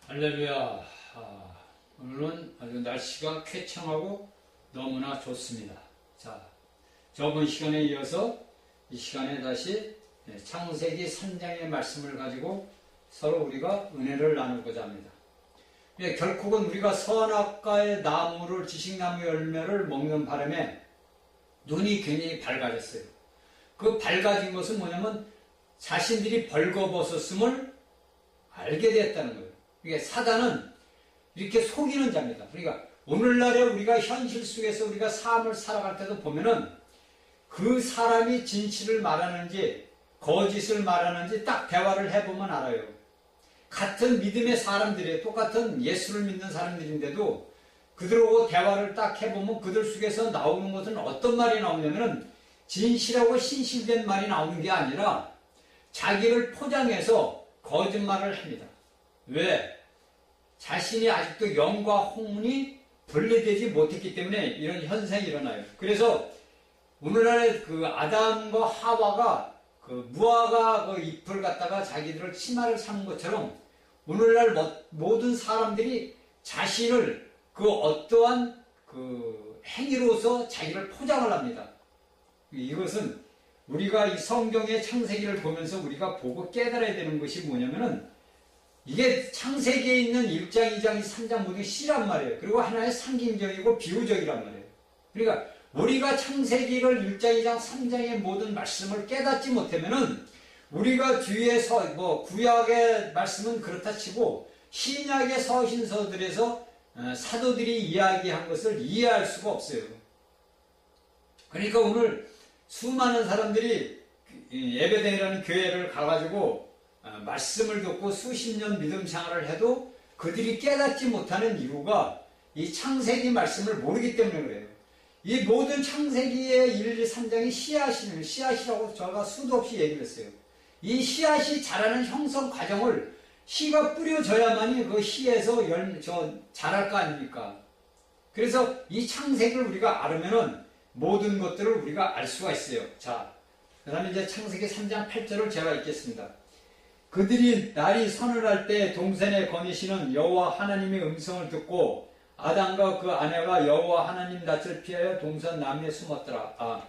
할렐루야. 오늘은 아주 날씨가 쾌청하고 너무나 좋습니다. 자, 저번 시간에 이어서 이 시간에 다시 창세기 3장의 말씀을 가지고 서로 우리가 은혜를 나누고자 합니다. 결국은 우리가 선악과의 나무를 지식나무 열매를 먹는 바람에 눈이 굉장히 밝아졌어요. 그 밝아진 것은 뭐냐면 자신들이 벌거벗었음을 알게 됐다는 거예요. 이게 사단은 이렇게 속이는 자입니다. 그러니까 오늘날에 우리가 현실 속에서 우리가 삶을 살아갈 때도 보면은 그 사람이 진실을 말하는지 거짓을 말하는지 딱 대화를 해보면 알아요. 같은 믿음의 사람들이 똑같은 예수를 믿는 사람들인데도 그들하고 대화를 딱 해보면 그들 속에서 나오는 것은 어떤 말이 나오냐면은 진실하고 신실된 말이 나오는 게 아니라 자기를 포장해서 거짓말을 합니다. 왜? 자신이 아직도 영과 혼이 분리되지 못했기 때문에 이런 현상이 일어나요. 그래서 오늘날의 그 아담과 하와가 그 무화과 그 잎을 갖다가 자기들을 치마를 삼은 것처럼 오늘날 모든 사람들이 자신을 그 어떠한 그 행위로서 자기를 포장을 합니다. 이것은 우리가 이 성경의 창세기를 보면서 우리가 보고 깨달아야 되는 것이 뭐냐면은 이게 창세기에 있는 1장, 2장, 3장 모두 시란 말이에요. 그리고 하나의 상징적이고 비유적이란 말이에요. 그러니까 우리가 창세기를 1장, 2장, 3장의 모든 말씀을 깨닫지 못하면은 우리가 뒤에서 구약의 말씀은 그렇다 치고 신약의 서신서들에서 사도들이 이야기한 것을 이해할 수가 없어요. 그러니까 오늘 수많은 사람들이 예배당이라는 교회를 가가지고 말씀을 듣고 수십 년 믿음 생활을 해도 그들이 깨닫지 못하는 이유가 이 창세기 말씀을 모르기 때문에 그래요. 이 모든 창세기의 1, 2, 3장이 씨앗이라고 제가 수도 없이 얘기를 했어요. 이 씨앗이 자라는 형성 과정을 씨가 뿌려져야만이 그 씨에서 자랄 거 아닙니까? 그래서 이 창세기를 우리가 알으면은 모든 것들을 우리가 알 수가 있어요. 자, 그 다음에 이제 창세기 3장 8절을 제가 읽겠습니다. 그들이 날이 서늘할 때 동산에 거니시는 여호와 하나님의 음성을 듣고 아담과 그 아내가 여호와 하나님 낯을 피하여 동산 나무에 숨었더라.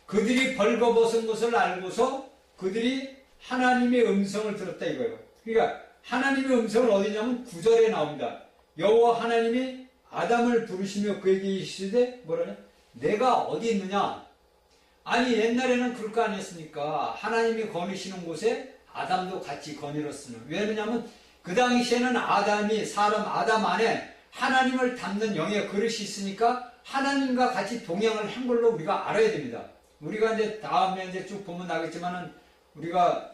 그들이 벌거벗은 것을 알고서 그들이 하나님의 음성을 들었다 이거예요. 그러니까 하나님의 음성은 어디냐면 9절에 나옵니다. 여호와 하나님이 아담을 부르시며 그에게 이르시되 뭐라냐? 내가 어디 있느냐? 아니 옛날에는 그럴 거 아니었습니까? 하나님이 거니시는 곳에 아담도 같이 거닐었으면. 왜냐하면 그 당시에는 아담 안에 하나님을 담는 영의 그릇이 있으니까 하나님과 같이 동행을 한 걸로 우리가 알아야 됩니다. 우리가 이제 다음에 이제 쭉 보면 나겠지만은 우리가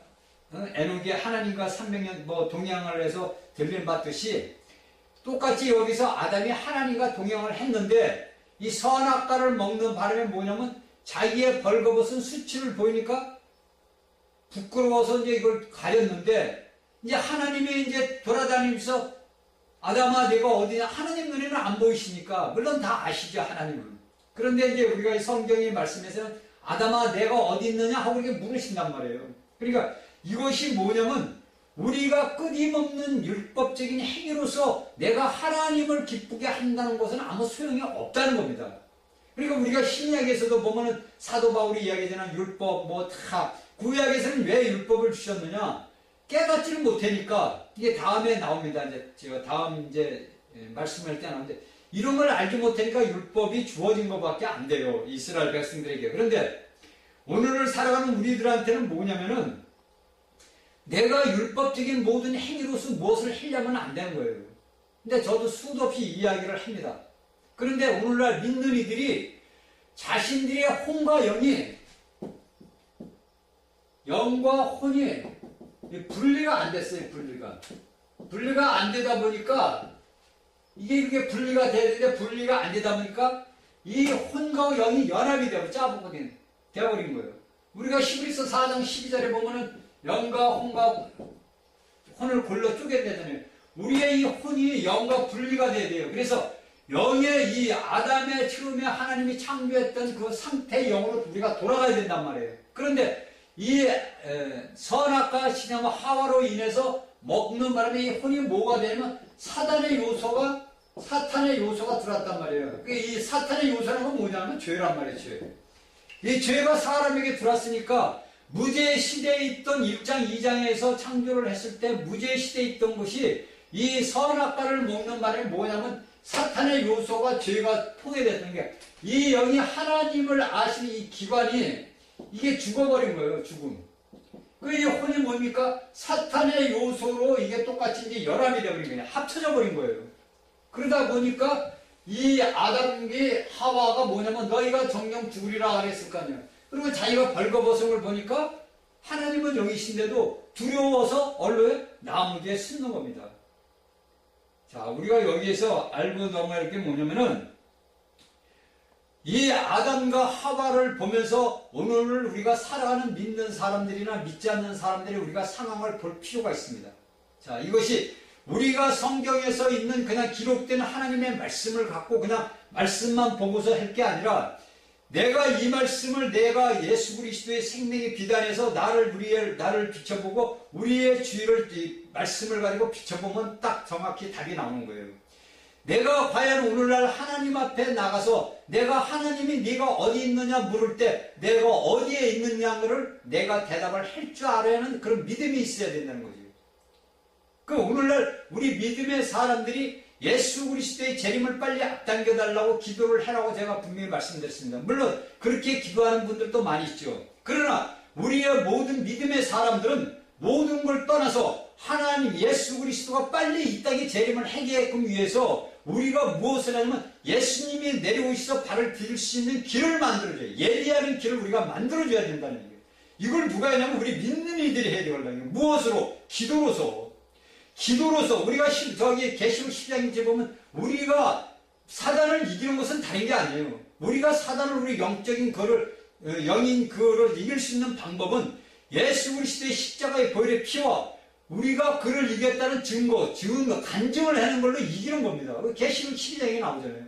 에녹이 하나님과 300년 동행을 해서 들림 받듯이 똑같이 여기서 아담이 하나님과 동행을 했는데 이 선악과를 먹는 바람에 뭐냐면 자기의 벌거벗은 수치를 보이니까 부끄러워서 이제 이걸 가렸는데 이제 하나님이 이제 돌아다니면서 아담아 내가 어디냐 하나님 눈에는 안 보이시니까 물론 다 아시죠 하나님은. 그런데 이제 우리가 이 성경의 말씀에서는 아담아 내가 어디 있느냐 하고 이렇게 물으신단 말이에요. 그러니까 이것이 뭐냐면 우리가 끊임없는 율법적인 행위로서 내가 하나님을 기쁘게 한다는 것은 아무 소용이 없다는 겁니다. 그러니까 우리가 신약에서도 보면은 사도 바울이 이야기하는 율법 다 구약에서는 왜 율법을 주셨느냐? 깨닫지를 못하니까 이게 다음에 나옵니다. 이제 제가 다음 말씀할 때 나오는데 이런 걸 알지 못하니까 율법이 주어진 것밖에 안 돼요. 이스라엘 백성들에게. 그런데 오늘을 살아가는 우리들한테는 뭐냐면은 내가 율법적인 모든 행위로서 무엇을 하려면 안 되는 거예요. 근데 저도 수도 없이 이야기를 합니다. 그런데 오늘날 믿는 이들이 자신들의 혼과 영과 혼이 분리가 안 됐어요. 분리가 안 되다 보니까 이게 이렇게 분리가 되는데 분리가 안 되다 보니까 이 혼과 영이 연합이 되고 짜보거든 되어버린 거예요. 우리가 히브리서 4장 12절에 보면은 영과 혼을 골로 쪼개내잖아요. 우리의 이 혼이 영과 분리가 돼야 돼요. 그래서 영의 이 아담의 처음에 하나님이 창조했던 그 상태의 영으로 우리가 돌아가야 된단 말이에요. 그런데 이 선악과 시녀와 하와로 인해서 먹는 바람에 이 혼이 뭐가 되면 사탄의 요소가 들어왔단 말이에요. 이 사탄의 요소라는 건 뭐냐면 죄란 말이에요. 죄. 이 죄가 사람에게 들어왔으니까 무죄 시대에 있던 1장 2장에서 창조를 했을 때 무죄 시대에 있던 것이 이 선악과를 먹는 바람에 뭐냐면 사탄의 요소가 죄가 통해됐던 게 이 영이 하나님을 아시는 이 기관이 이게 죽어버린 거예요. 죽음. 이 혼이 뭡니까? 사탄의 요소로 이게 똑같이 이제 열함이 되어버린 거예요. 합쳐져 버린 거예요. 그러다 보니까 이 아담이 하와가 뭐냐면 너희가 정령 죽으리라 그랬을 거 아니에요. 그리고 자기가 벌거벗은 걸 보니까 하나님은 여기신데도 두려워서 얼른 나무 뒤에 숨는 겁니다. 자, 우리가 여기에서 알고 넘어갈 게 뭐냐면은 이 아담과 하와를 보면서 오늘 우리가 살아가는 믿는 사람들이나 믿지 않는 사람들이 우리가 상황을 볼 필요가 있습니다. 자, 이것이 우리가 성경에서 있는 그냥 기록된 하나님의 말씀을 갖고 그냥 말씀만 보고서 할 게 아니라 내가 이 말씀을 내가 예수 그리스도의 생명의 비단에서 나를 비춰보고 우리의 주의를 말씀을 가지고 비춰보면 딱 정확히 답이 나오는 거예요. 내가 과연 오늘날 하나님 앞에 나가서 내가 하나님이 네가 어디 있느냐 물을 때 내가 어디에 있느냐를 내가 대답을 할 줄 알아야 하는 그런 믿음이 있어야 된다는 거죠. 그 오늘날 우리 믿음의 사람들이 예수 그리스도의 재림을 빨리 앞당겨 달라고 기도를 해라고 제가 분명히 말씀드렸습니다. 물론 그렇게 기도하는 분들도 많이 있죠. 그러나 우리의 모든 믿음의 사람들은 모든 걸 떠나서 하나님 예수 그리스도가 빨리 이 땅에 재림을 하게끔 위해서 우리가 무엇을 하냐면 예수님이 내려오셔서 발을 디딜 수 있는 길을 만들어줘요. 예리하는 길을 우리가 만들어줘야 된다는 얘기예요. 이걸 누가 하냐면 우리 믿는 이들이 해야 되거든요. 무엇으로? 기도로서 우리가 저기 계시록 12장에 보면 우리가 사단을 이기는 것은 다른 게 아니에요. 우리가 사단을 우리 영적인 영인 그거를 이길 수 있는 방법은 예수 그리스도의 십자가의 보혈의 피와 우리가 그를 이겼다는 간증을 하는 걸로 이기는 겁니다. 계시록 12장에 나오잖아요.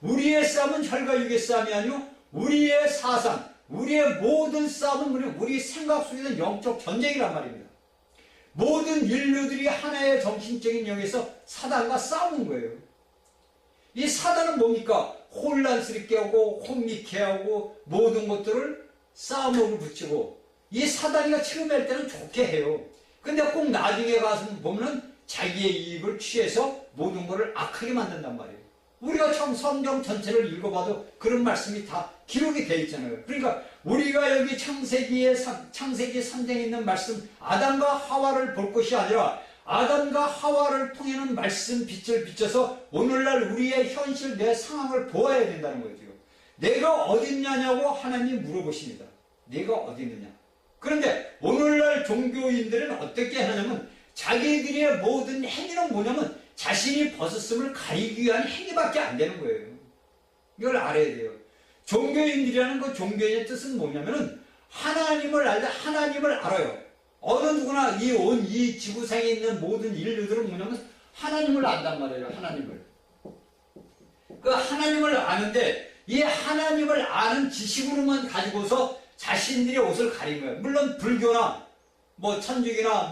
우리의 싸움은 혈과 육의 싸움이 아니요 우리의 사상, 우리의 모든 싸움은 우리 생각 속에는 영적 전쟁이란 말입니다. 모든 인류들이 하나의 정신적인 영에서 사단과 싸우는 거예요. 이 사단은 뭡니까? 혼란스럽게 하고 혼미케 하고 모든 것들을 싸움으로 붙이고 이 사단이가 처음에 때는 좋게 해요. 근데 꼭 나중에 가서 보면 자기의 이익을 취해서 모든 것을 악하게 만든단 말이에요. 우리가 처음 성경 전체를 읽어봐도 그런 말씀이 다 기록이 되어 있잖아요. 그러니까 우리가 여기 창세기 3장에 있는 말씀 아담과 하와를 볼 것이 아니라 아담과 하와를 통해는 말씀 빛을 비춰서 오늘날 우리의 현실 내 상황을 보아야 된다는 거죠. 내가 어디 있냐고 하나님 물어보십니다. 내가 어디 있느냐. 그런데 오늘날 종교인들은 어떻게 하냐면 자기들의 모든 행위는 뭐냐면 자신이 벗었음을 가리기 위한 행위밖에 안 되는 거예요. 이걸 알아야 돼요. 종교인들이라는 그 종교인의 뜻은 뭐냐면은 하나님을 알아요. 어느 누구나 이 지구상에 있는 모든 인류들은 뭐냐면 하나님을 안단 말이에요. 그 하나님을 아는데 이 하나님을 아는 지식으로만 가지고서 자신들의 옷을 가린 거예요. 물론 불교나 뭐 천주교나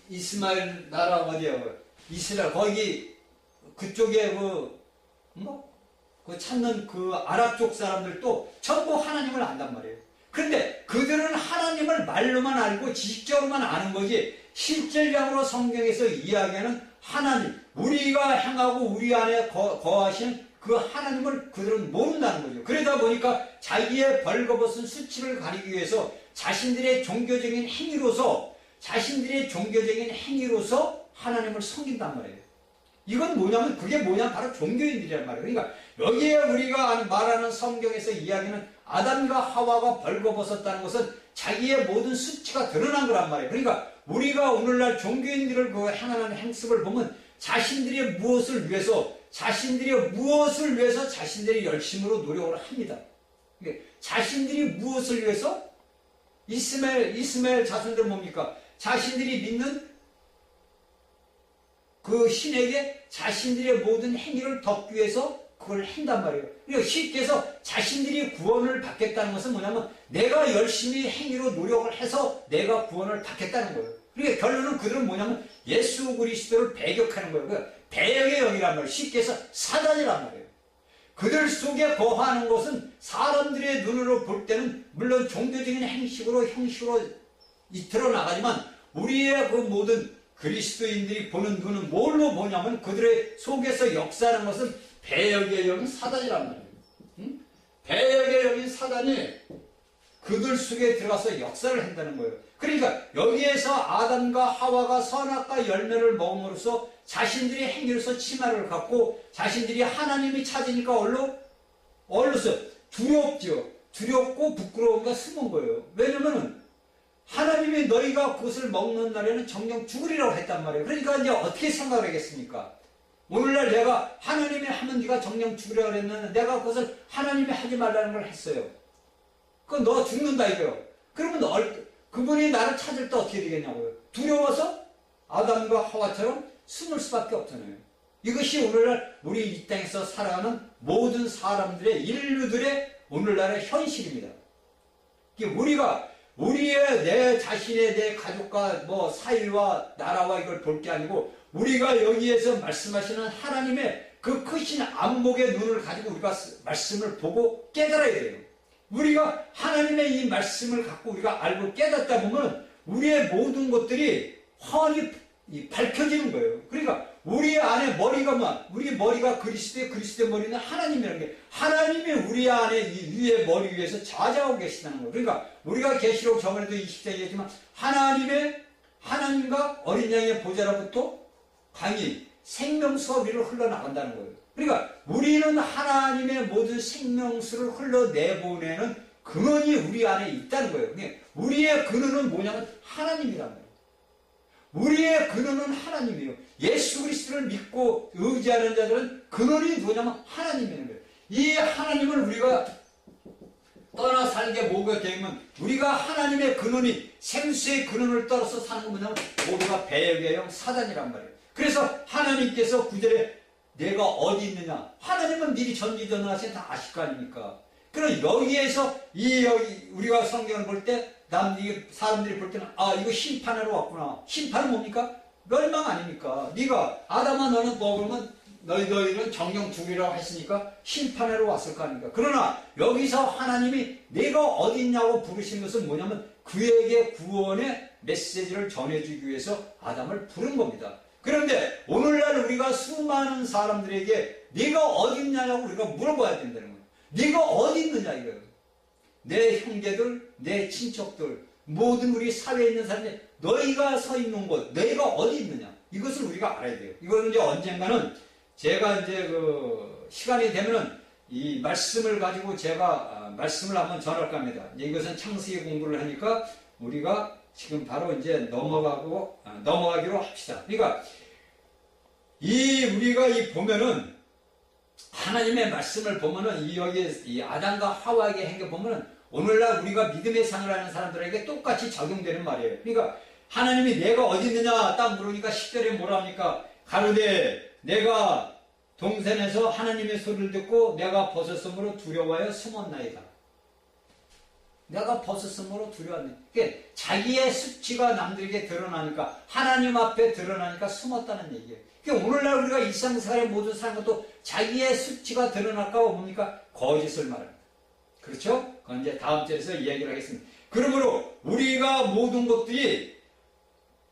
이스마엘 나라 이스라엘 거기 그쪽에 찾는 그 아랍 쪽 사람들도 전부 하나님을 안단 말이에요. 그런데 그들은 하나님을 말로만 알고 지식적으로만 아는 거지 실질적으로 성경에서 이야기하는 하나님, 우리가 향하고 우리 안에 거하시는 그 하나님을 그들은 모른다는 거죠. 그러다 보니까 자기의 벌거벗은 수치를 가리기 위해서 자신들의 종교적인 행위로서 하나님을 섬긴단 말이에요. 이건 뭐냐면 바로 종교인들이란 말이에요. 그러니까 여기에 우리가 말하는 성경에서 이야기는 아담과 하와가 벌거벗었다는 것은 자기의 모든 수치가 드러난 거란 말이에요. 그러니까 우리가 오늘날 종교인들을 행하는 행습을 보면 자신들의 무엇을 위해서 자신들의 열심으로 노력을 합니다. 자신들이 무엇을 위해서? 이스마엘 자손들 뭡니까? 자신들이 믿는 그 신에게 자신들의 모든 행위를 덮기 위해서 그걸 한단 말이에요. 그러니까 쉽게 해서 자신들이 구원을 받겠다는 것은 뭐냐면 내가 열심히 행위로 노력을 해서 내가 구원을 받겠다는 거예요. 그러니까 결론은 그들은 뭐냐면 예수 그리스도를 배격하는 거예요. 그러니까 배역의 영이란 말이에요. 쉽게 해서 사단이란 말이에요. 그들 속에 거하는 것은 사람들의 눈으로 볼 때는 물론 종교적인 형식으로 드러나가지만 우리의 그 모든 그리스도인들이 보는 눈은 뭘로 보냐면 그들의 속에서 역사하는 것은 배역의 영인 사단이란 말이에요. 응? 배역의 영인 사단이 그들 속에 들어가서 역사를 한다는 거예요. 그러니까 여기에서 아담과 하와가 선악과 열매를 먹음으로써 자신들이 행위로서 치마를 갖고 자신들이 하나님이 찾으니까 얼로서 두렵죠. 두렵고 부끄러움과 숨은 거예요. 왜냐면은 하나님이 너희가 그것을 먹는 날에는 정녕 죽으리라고 했단 말이에요. 그러니까 이제 어떻게 생각을 하겠습니까? 오늘날 내가 하나님이 하면 네가 정녕 죽으라고 그랬는데 내가 그것을 하나님이 하지 말라는 걸 했어요. 그건 너 죽는다 이거요. 그러면 그분이 나를 찾을 때 어떻게 되겠냐고요. 두려워서 아담과 하와처럼 숨을 수밖에 없잖아요. 이것이 오늘날 우리 이 땅에서 살아가는 모든 사람들의 인류들의 오늘날의 현실입니다. 우리의 내 자신의 내 가족과 뭐 사회와 나라와 이걸 볼 게 아니고 우리가 여기에서 말씀하시는 하나님의 그 크신 안목의 눈을 가지고 우리가 말씀을 보고 깨달아야 돼요. 우리가 하나님의 이 말씀을 갖고 우리가 알고 깨닫다 보면 우리의 모든 것들이 훤히 밝혀지는 거예요. 그러니까 우리 안에 머리가 우리 머리가 그리스도의 머리는 하나님이라는 게 하나님이 우리 안에 이 위에 머리 위에서 좌정하고 계시다는 거예요. 그러니까 우리가 계시록 저번에도 20장 얘기했지만 하나님과 어린 양의 보좌로부터 강이 생명수가 우리를 흘러나간다는 거예요. 그러니까 우리는 하나님의 모든 생명수를 흘러내보내는 근원이 우리 안에 있다는 거예요. 그러니까 우리의 근원은 뭐냐면 하나님이란 말이에요. 우리의 근원은 하나님이에요. 예수 그리스도를 믿고 의지하는 자들은 근원이 뭐냐면 하나님이라는 거예요. 이 하나님을 우리가 떠나 살게 뭐가 되면 우리가 하나님의 근원이 생수의 근원을 떨어서 사는 건 뭐냐면 모두가 배역의 영 사단이란 말이에요. 그래서 하나님께서 9절에 내가 어디 있느냐 하나님은 미리 전지전능하신 다 아실 거 아닙니까? 그럼 여기에서 우리가 성경을 볼 때 사람들이 볼 때는 이거 심판하러 왔구나. 심판은 뭡니까? 멸망 아닙니까? 네가 아담아 너는 먹으면 너희는 정령 죽이라고 했으니까 심판하러 왔을 거 아닙니까? 그러나 여기서 하나님이 내가 어디 있냐고 부르신 것은 뭐냐면 그에게 구원의 메시지를 전해주기 위해서 아담을 부른 겁니다. 그런데 오늘날 우리가 수많은 사람들에게 네가 어디 있냐고 우리가 물어봐야 된다는 거예요. 네가 어디 있느냐 이거예요. 내 형제들, 내 친척들, 모든 우리 사회에 있는 사람들 너희가 서 있는 곳, 너희가 어디 있느냐 이것을 우리가 알아야 돼요. 이거는 이제 언젠가는 제가 이제 시간이 되면은 이 말씀을 가지고 제가 말씀을 한번 전할까 합니다. 이제 이것은 창세기 공부를 하니까 우리가 지금 바로 이제 넘어가기로 합시다. 그러니까 우리가 보면은 하나님의 말씀을 보면은 이 아담과 하와에게 행해 보면은 오늘날 우리가 믿음의 생활을 하는 사람들에게 똑같이 적용되는 말이에요. 그러니까 하나님이 내가 어디 있느냐 딱 물으니까 10절에 뭐라 하니까 가로되 내가 동산에서 하나님의 소리를 듣고 내가 벗었으므로 두려워하여 숨었나이다. 내가 벗었으므로 두려웠네. 그러니까 자기의 수치가 남들에게 드러나니까 하나님 앞에 드러나니까 숨었다는 얘기예요. 그러니까 오늘날 우리가 일상생활의 모든 사람도 자기의 수치가 드러날까 봐 뭡니까? 거짓을 말합니다. 그렇죠? 그건 이제 다음 절에서 이야기를 하겠습니다. 그러므로 우리가 모든 것들이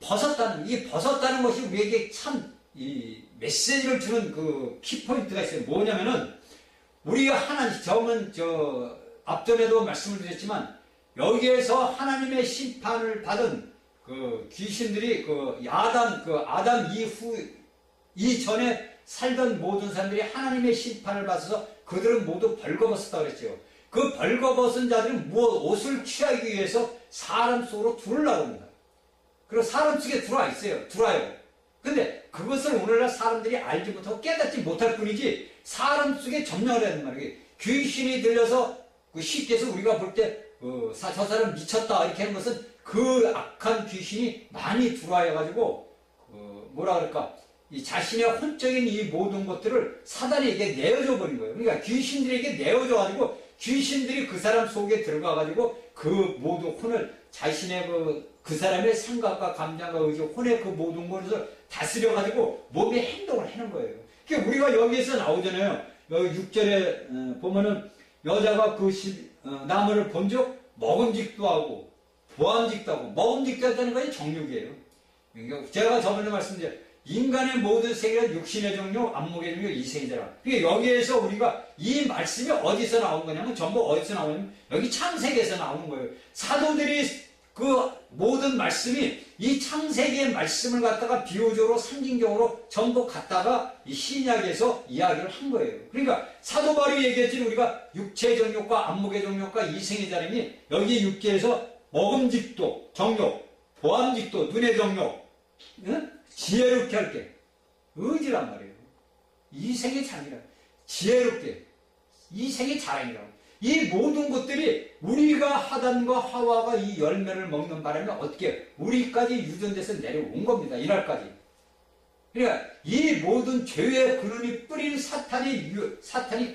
벗었다는 것이 우리에게 참 이 메시지를 주는 그 키포인트가 있어요. 뭐냐면은 우리가 앞전에도 말씀을 드렸지만 여기에서 하나님의 심판을 받은 그 귀신들이 아담 이전에 살던 모든 사람들이 하나님의 심판을 받아서 그들은 모두 벌거벗었다고 그랬죠. 그 벌거벗은 자들은 옷을 취하기 위해서 사람 속으로 들어오려고 합니다. 그리고 사람 속에 들어와요. 근데 그것을 오늘날 사람들이 알지 못하고 깨닫지 못할 뿐이지 사람 속에 점령을 해야 된단 말이에요. 귀신이 들려서 쉽게 해서 우리가 볼 때 저 사람 미쳤다 이렇게 하는 것은 그 악한 귀신이 많이 들어와가지고 뭐라 그럴까 이 자신의 혼적인 이 모든 것들을 사단에게 내어줘 버린 거예요. 그러니까 귀신들에게 내어줘 가지고 귀신들이 그 사람 속에 들어가 가지고 그 모든 혼을 자신의 그 사람의 생각과 감정과 의지, 혼의 그 모든 것을 다스려 가지고 몸의 행동을 하는 거예요. 그러니까 우리가 여기에서 나오잖아요. 여기 6절에 보면은 여자가 그 나무를 본즉 먹음직도 하고 보암직도 하고, 먹음직도 하다는 것이 정욕이에요. 그러니까 제가 저번에 말씀드렸죠. 인간의 모든 세계는 육신의 정욕, 안목의 정욕, 이생이잖아. 그러니까 여기에서 우리가 이 말씀이 어디서 나온 거냐면 전부 어디서 나오냐면 여기 창세기에서 나오는 거예요. 사도들이 그 모든 말씀이 이 창세기의 말씀을 갖다가 비유적으로 상징적으로 전부 갖다가 이 신약에서 이야기를 한 거예요. 그러니까 사도 바울이 얘기했지, 우리가 육체의 정욕과 안목의 정욕과 이생의 자림이 여기 6계에서 먹음직도 정욕, 보암직도 눈의 정욕, 지혜롭게 할게 의지란 말이에요. 이생의 자랑이라, 지혜롭게 이생의 자랑이라고. 이 모든 것들이 우리가 하단과 하와가 이 열매를 먹는 바람에 어떻게 우리까지 유전돼서 내려온 겁니다. 이날까지. 그러니까 이 모든 죄의 근원이 뿌린 사탄이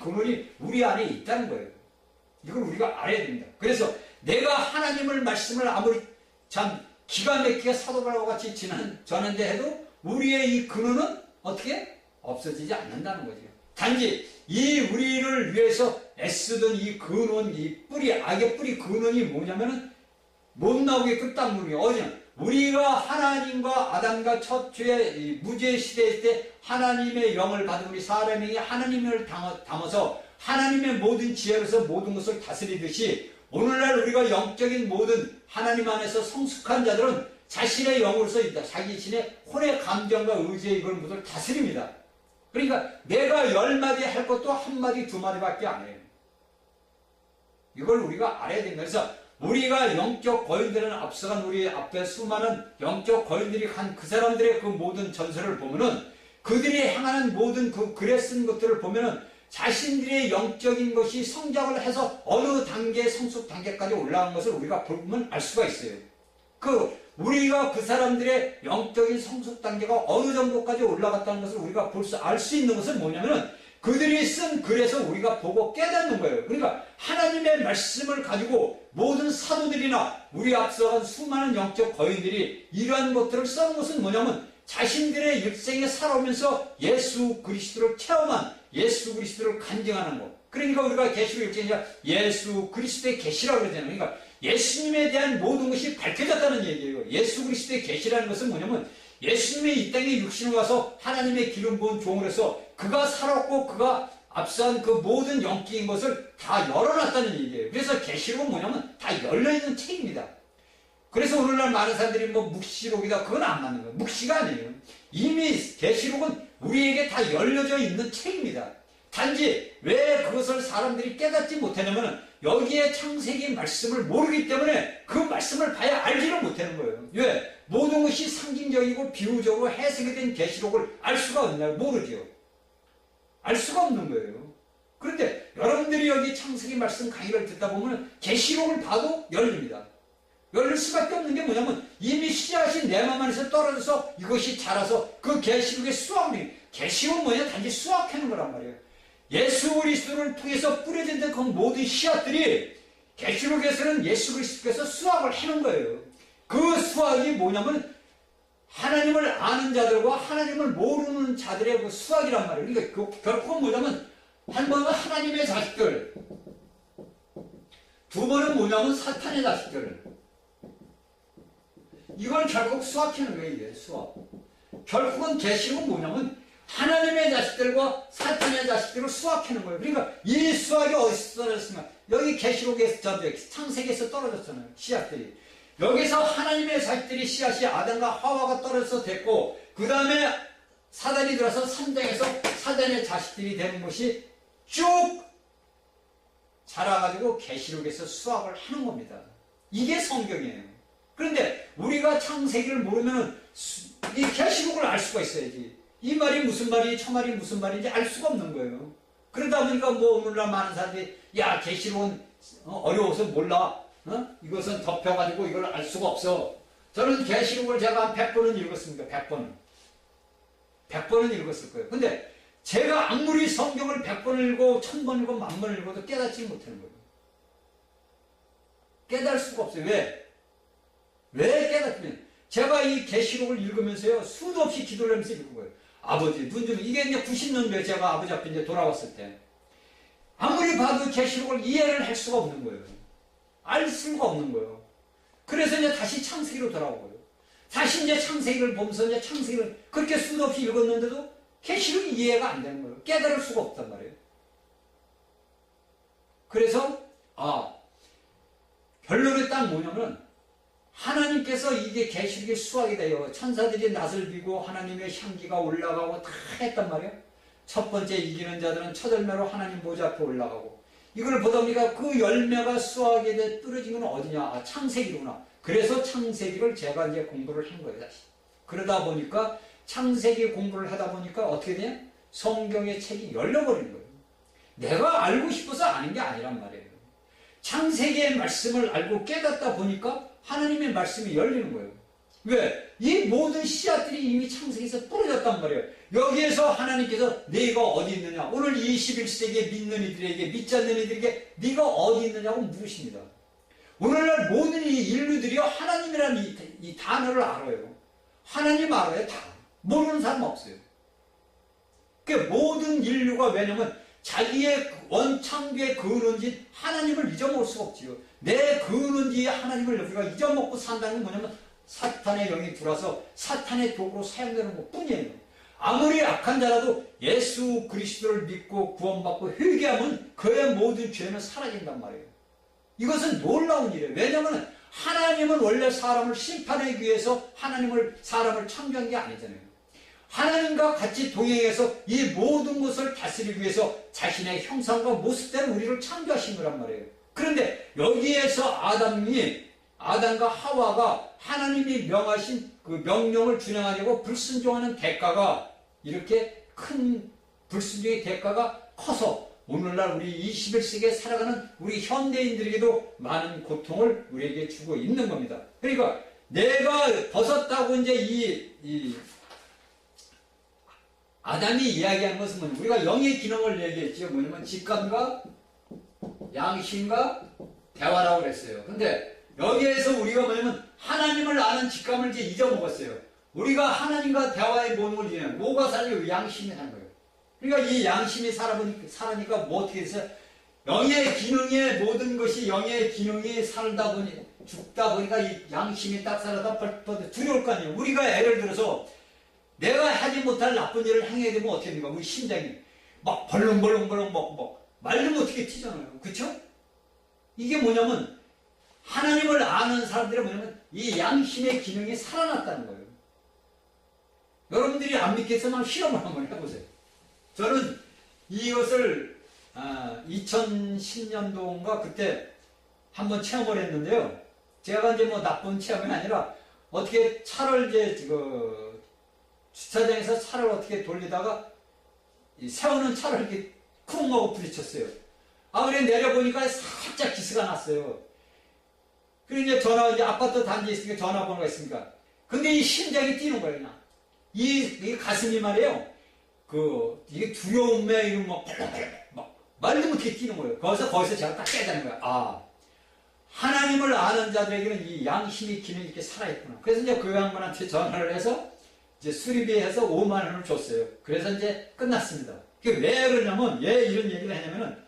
근원이 우리 안에 있다는 거예요. 이걸 우리가 알아야 됩니다. 그래서 내가 하나님을 말씀을 아무리 참 기가 막히게 사도 바울과 같이 전한데 해도 우리의 이 근원은 어떻게 없어지지 않는다는 거죠. 단지 이 우리를 위해서 애쓰던 이 근원, 이 뿌리, 악의 뿌리 근원이 뭐냐면은 못 나오게끔 딱 누르게. 어제는 우리가 하나님과 아담과 첫 죄의 무죄 시대일 때 하나님의 영을 받은 우리 사람이 하나님을 담아서 하나님의 모든 지혜로서 모든 것을 다스리듯이 오늘날 우리가 영적인 모든 하나님 안에서 성숙한 자들은 자신의 영으로서 자기 자신의 혼의 감정과 의지의 이걸 모두 다스립니다. 그러니까 내가 10마디 할 것도 1마디, 2마디밖에 안 해요. 이걸 우리가 알아야 됩니다. 그래서 우리가 영적 거인들은 앞서간 우리 앞에 수많은 영적 거인들이 한 그 사람들의 그 모든 전설을 보면은 그들이 행하는 모든 그 글에 쓴 것들을 보면은 자신들의 영적인 것이 성장을 해서 어느 단계, 성숙 단계까지 올라간 것을 우리가 보면 알 수가 있어요. 우리가 그 사람들의 영적인 성숙 단계가 어느 정도까지 올라갔다는 것을 우리가 알 수 있는 것은 뭐냐면은 그들이 쓴 글에서 우리가 보고 깨닫는 거예요. 그러니까 하나님의 말씀을 가지고 모든 사도들이나 우리 앞서간 수많은 영적 거인들이 이러한 것들을 써는 것은 뭐냐면 자신들의 일생에 살아오면서 예수 그리스도를 체험한 예수 그리스도를 간증하는 것. 그러니까 우리가 계시록 6장에 예수 그리스도의 계시라고 그러잖아요. 그러니까 예수님에 대한 모든 것이 밝혀졌다는 얘기예요. 예수 그리스도의 계시라는 것은 뭐냐면 예수님이 이 땅에 육신을 와서 하나님의 기름 부은 종을 해서 그가 살았고 그가 앞선 그 모든 영적인 것을 다 열어놨다는 얘기예요. 그래서 계시록은 뭐냐면 다 열려있는 책입니다. 그래서 오늘날 많은 사람들이 뭐 묵시록이다, 그건 안 맞는 거예요. 묵시가 아니에요. 이미 계시록은 우리에게 다 열려져 있는 책입니다. 단지 왜 그것을 사람들이 깨닫지 못하냐면 여기에 창세기 말씀을 모르기 때문에 그 말씀을 봐야 알지를 못하는 거예요. 왜? 모든 것이 상징적이고 비유적으로 해석이 된 계시록을 알 수가 없나요? 모르죠. 알 수가 없는 거예요. 그런데 여러분들이 여기 창세기 말씀 강의를 듣다 보면 계시록을 봐도 열립니다. 열릴 수밖에 없는 게 뭐냐면 이미 씨앗이 내 마음 안에서 떨어져서 이것이 자라서 그 계시록의 수확이, 계시록은 뭐냐? 단지 수확하는 거란 말이에요. 예수 그리스도를 통해서 뿌려진 그 모든 씨앗들이 계시록에서는 예수 그리스도께서 수확을 하는 거예요. 그 수확이 뭐냐면 하나님을 아는 자들과 하나님을 모르는 자들의 그 수확이란 말이에요. 그러니까 결국은 뭐냐면 한 번은 하나님의 자식들, 두 번은 뭐냐면 사탄의 자식들. 이걸 결국 수확하는 거예요. 이게 수확. 결국은 계시록은 뭐냐면 하나님의 자식들과 사탄의 자식들을 수확하는 거예요. 그러니까 이 수확이 어디서 떨어졌습니까? 여기 계시록에서, 창세기에서 떨어졌잖아요. 씨앗들이. 여기서 하나님의 자식들이 씨앗이 아담과 하와가 떨어져서 됐고, 그 다음에 사단이 들어서 3장에서 사단의 자식들이 되는 것이 쭉 자라가지고 계시록에서 수확을 하는 겁니다. 이게 성경이에요. 그런데 우리가 창세기를 모르면 이 계시록을 알 수가 있어야지. 이 말이 무슨 말이, 저 말이 무슨 말인지 알 수가 없는 거예요. 그러다 보니까 뭐 오늘날 많은 사람들이 야, 계시록은 어려워서 몰라. 이것은 덮여가지고 이걸 알 수가 없어. 저는 계시록을 제가 한 100번은 읽었습니다. 100번은. 100번은 읽었을 거예요. 근데 제가 아무리 성경을 100번 읽고 1000번 읽고 10,000번 읽어도 깨닫지 못하는 거예요. 깨달을 수가 없어요. 왜? 왜 깨닫으면 제가 이 계시록을 읽으면서요 수도 없이 기도를 하면서 읽은 거예요. 아버지 눈 좀 이게 이제 90년도에 제가 아버지 앞에 이제 돌아왔을 때 아무리 봐도 계시록을 이해를 할 수가 없는 거예요. 알 수가 없는 거예요. 그래서 이제 다시 창세기로 돌아오고요. 다시 이제 창세기를 보면서 이제 창세기를 그렇게 수도 없이 읽었는데도 계시록이 이해가 안 되는 거예요. 깨달을 수가 없단 말이에요. 그래서 결론이 딱 뭐냐면 하나님께서 이게 계시록의 수학이 돼요. 천사들이 낫을 비고 하나님의 향기가 올라가고 다 했단 말이에요. 첫 번째 이기는 자들은 첫 열매로 하나님 보좌 앞에 올라가고 이걸 보다 보니까 그 열매가 수학에 대해 떨어진 건 어디냐? 창세기구나. 그래서 창세기를 제가 이제 공부를 한 거예요. 다시. 그러다 보니까 창세기 공부를 하다 보니까 어떻게 되냐? 성경의 책이 열려버리는 거예요. 내가 알고 싶어서 아는 게 아니란 말이에요. 창세기의 말씀을 알고 깨닫다 보니까 하나님의 말씀이 열리는 거예요. 왜? 이 모든 씨앗들이 이미 창세기에서 뿌려졌단 말이에요. 여기에서 하나님께서 네가 어디 있느냐? 오늘 21세기에 믿는 이들에게 믿지 않는 이들에게 네가 어디 있느냐고 물으십니다. 오늘날 모든 이 인류들이요 하나님이라는 이 단어를 알아요. 하나님 알아요. 다. 모르는 사람 없어요. 그 모든 인류가 왜냐면 자기의 원창기의 근원지 하나님을 잊어먹을 수가 없지요. 내 근원지 하나님을 우리가 잊어먹고 산다는 건 뭐냐면 사탄의 영이 들어와서 사탄의 도구로 사용되는 것 뿐이에요. 아무리 악한 자라도 예수 그리스도를 믿고 구원받고 회개하면 그의 모든 죄는 사라진단 말이에요. 이것은 놀라운 일이에요. 왜냐하면 하나님은 원래 사람을 심판하기 위해서 사람을 창조한 게 아니잖아요. 하나님과 같이 동행해서 이 모든 것을 다스리기 위해서 자신의 형상과 모습대로 우리를 창조하신 거란 말이에요. 그런데 여기에서 아담과 하와가 하나님이 명하신 그 명령을 준행하려고 불순종하는 대가가 이렇게 큰 불순종의 대가가 커서 오늘날 우리 21세기에 살아가는 우리 현대인들에게도 많은 고통을 우리에게 주고 있는 겁니다. 그러니까 내가 벗었다고 이제 이 아담이 이야기한 것은 뭐냐면 우리가 영의 기능을 얘기했죠. 뭐냐면 직감과 양심과 대화라고 그랬어요. 근데 여기에서 우리가 뭐냐면 하나님을 아는 직감을 이제 잊어먹었어요. 우리가 하나님과 대화의 모든 걸 이해해요. 뭐가 살려요? 양심이 사는 거예요. 그러니까 이 양심이 살아니까 뭐 어떻게 됐어요? 영의 기능의 모든 것이 영의 기능이 죽다 보니까 이 양심이 딱 살아다 두려울 거 아니에요. 우리가 예를 들어서 내가 하지 못할 나쁜 일을 행해야 되면 어떻게 됩니까? 우리 심장이 막 벌렁벌렁 말도 못하게 튀잖아요. 그쵸? 이게 뭐냐면 하나님을 아는 사람들은 뭐냐면 이 양심의 기능이 살아났다는 거예요. 여러분들이 안 믿겠으면 실험을 한번 해보세요. 저는 이것을 2010년도인가 그때 한번 체험을 했는데요. 제가 이제 뭐 나쁜 체험이 아니라 어떻게 차를 이제 주차장에서 차를 어떻게 돌리다가 세우는 차를 이렇게 쿵하고 부딪혔어요. 그래 내려보니까 살짝 기스가 났어요. 그리고 이제 아파트 단지에 있으니까 전화번호가 있으니까. 근데 이 심장이 뛰는 거예요, 그냥. 이 가슴이 말이에요. 이게 두려움에 이런 막 말도 못해 뛰는 거예요. 거기서 제가 딱 깨닫는 거예요. 하나님을 아는 자들에게는 이 양심의 기능이 이렇게 살아있구나. 그래서 이제 그 양반한테 전화를 해서 이제 수리비해서 5만 원을 줬어요. 그래서 이제 끝났습니다. 그게 왜 그러냐면, 왜 이런 얘기를 하냐면은,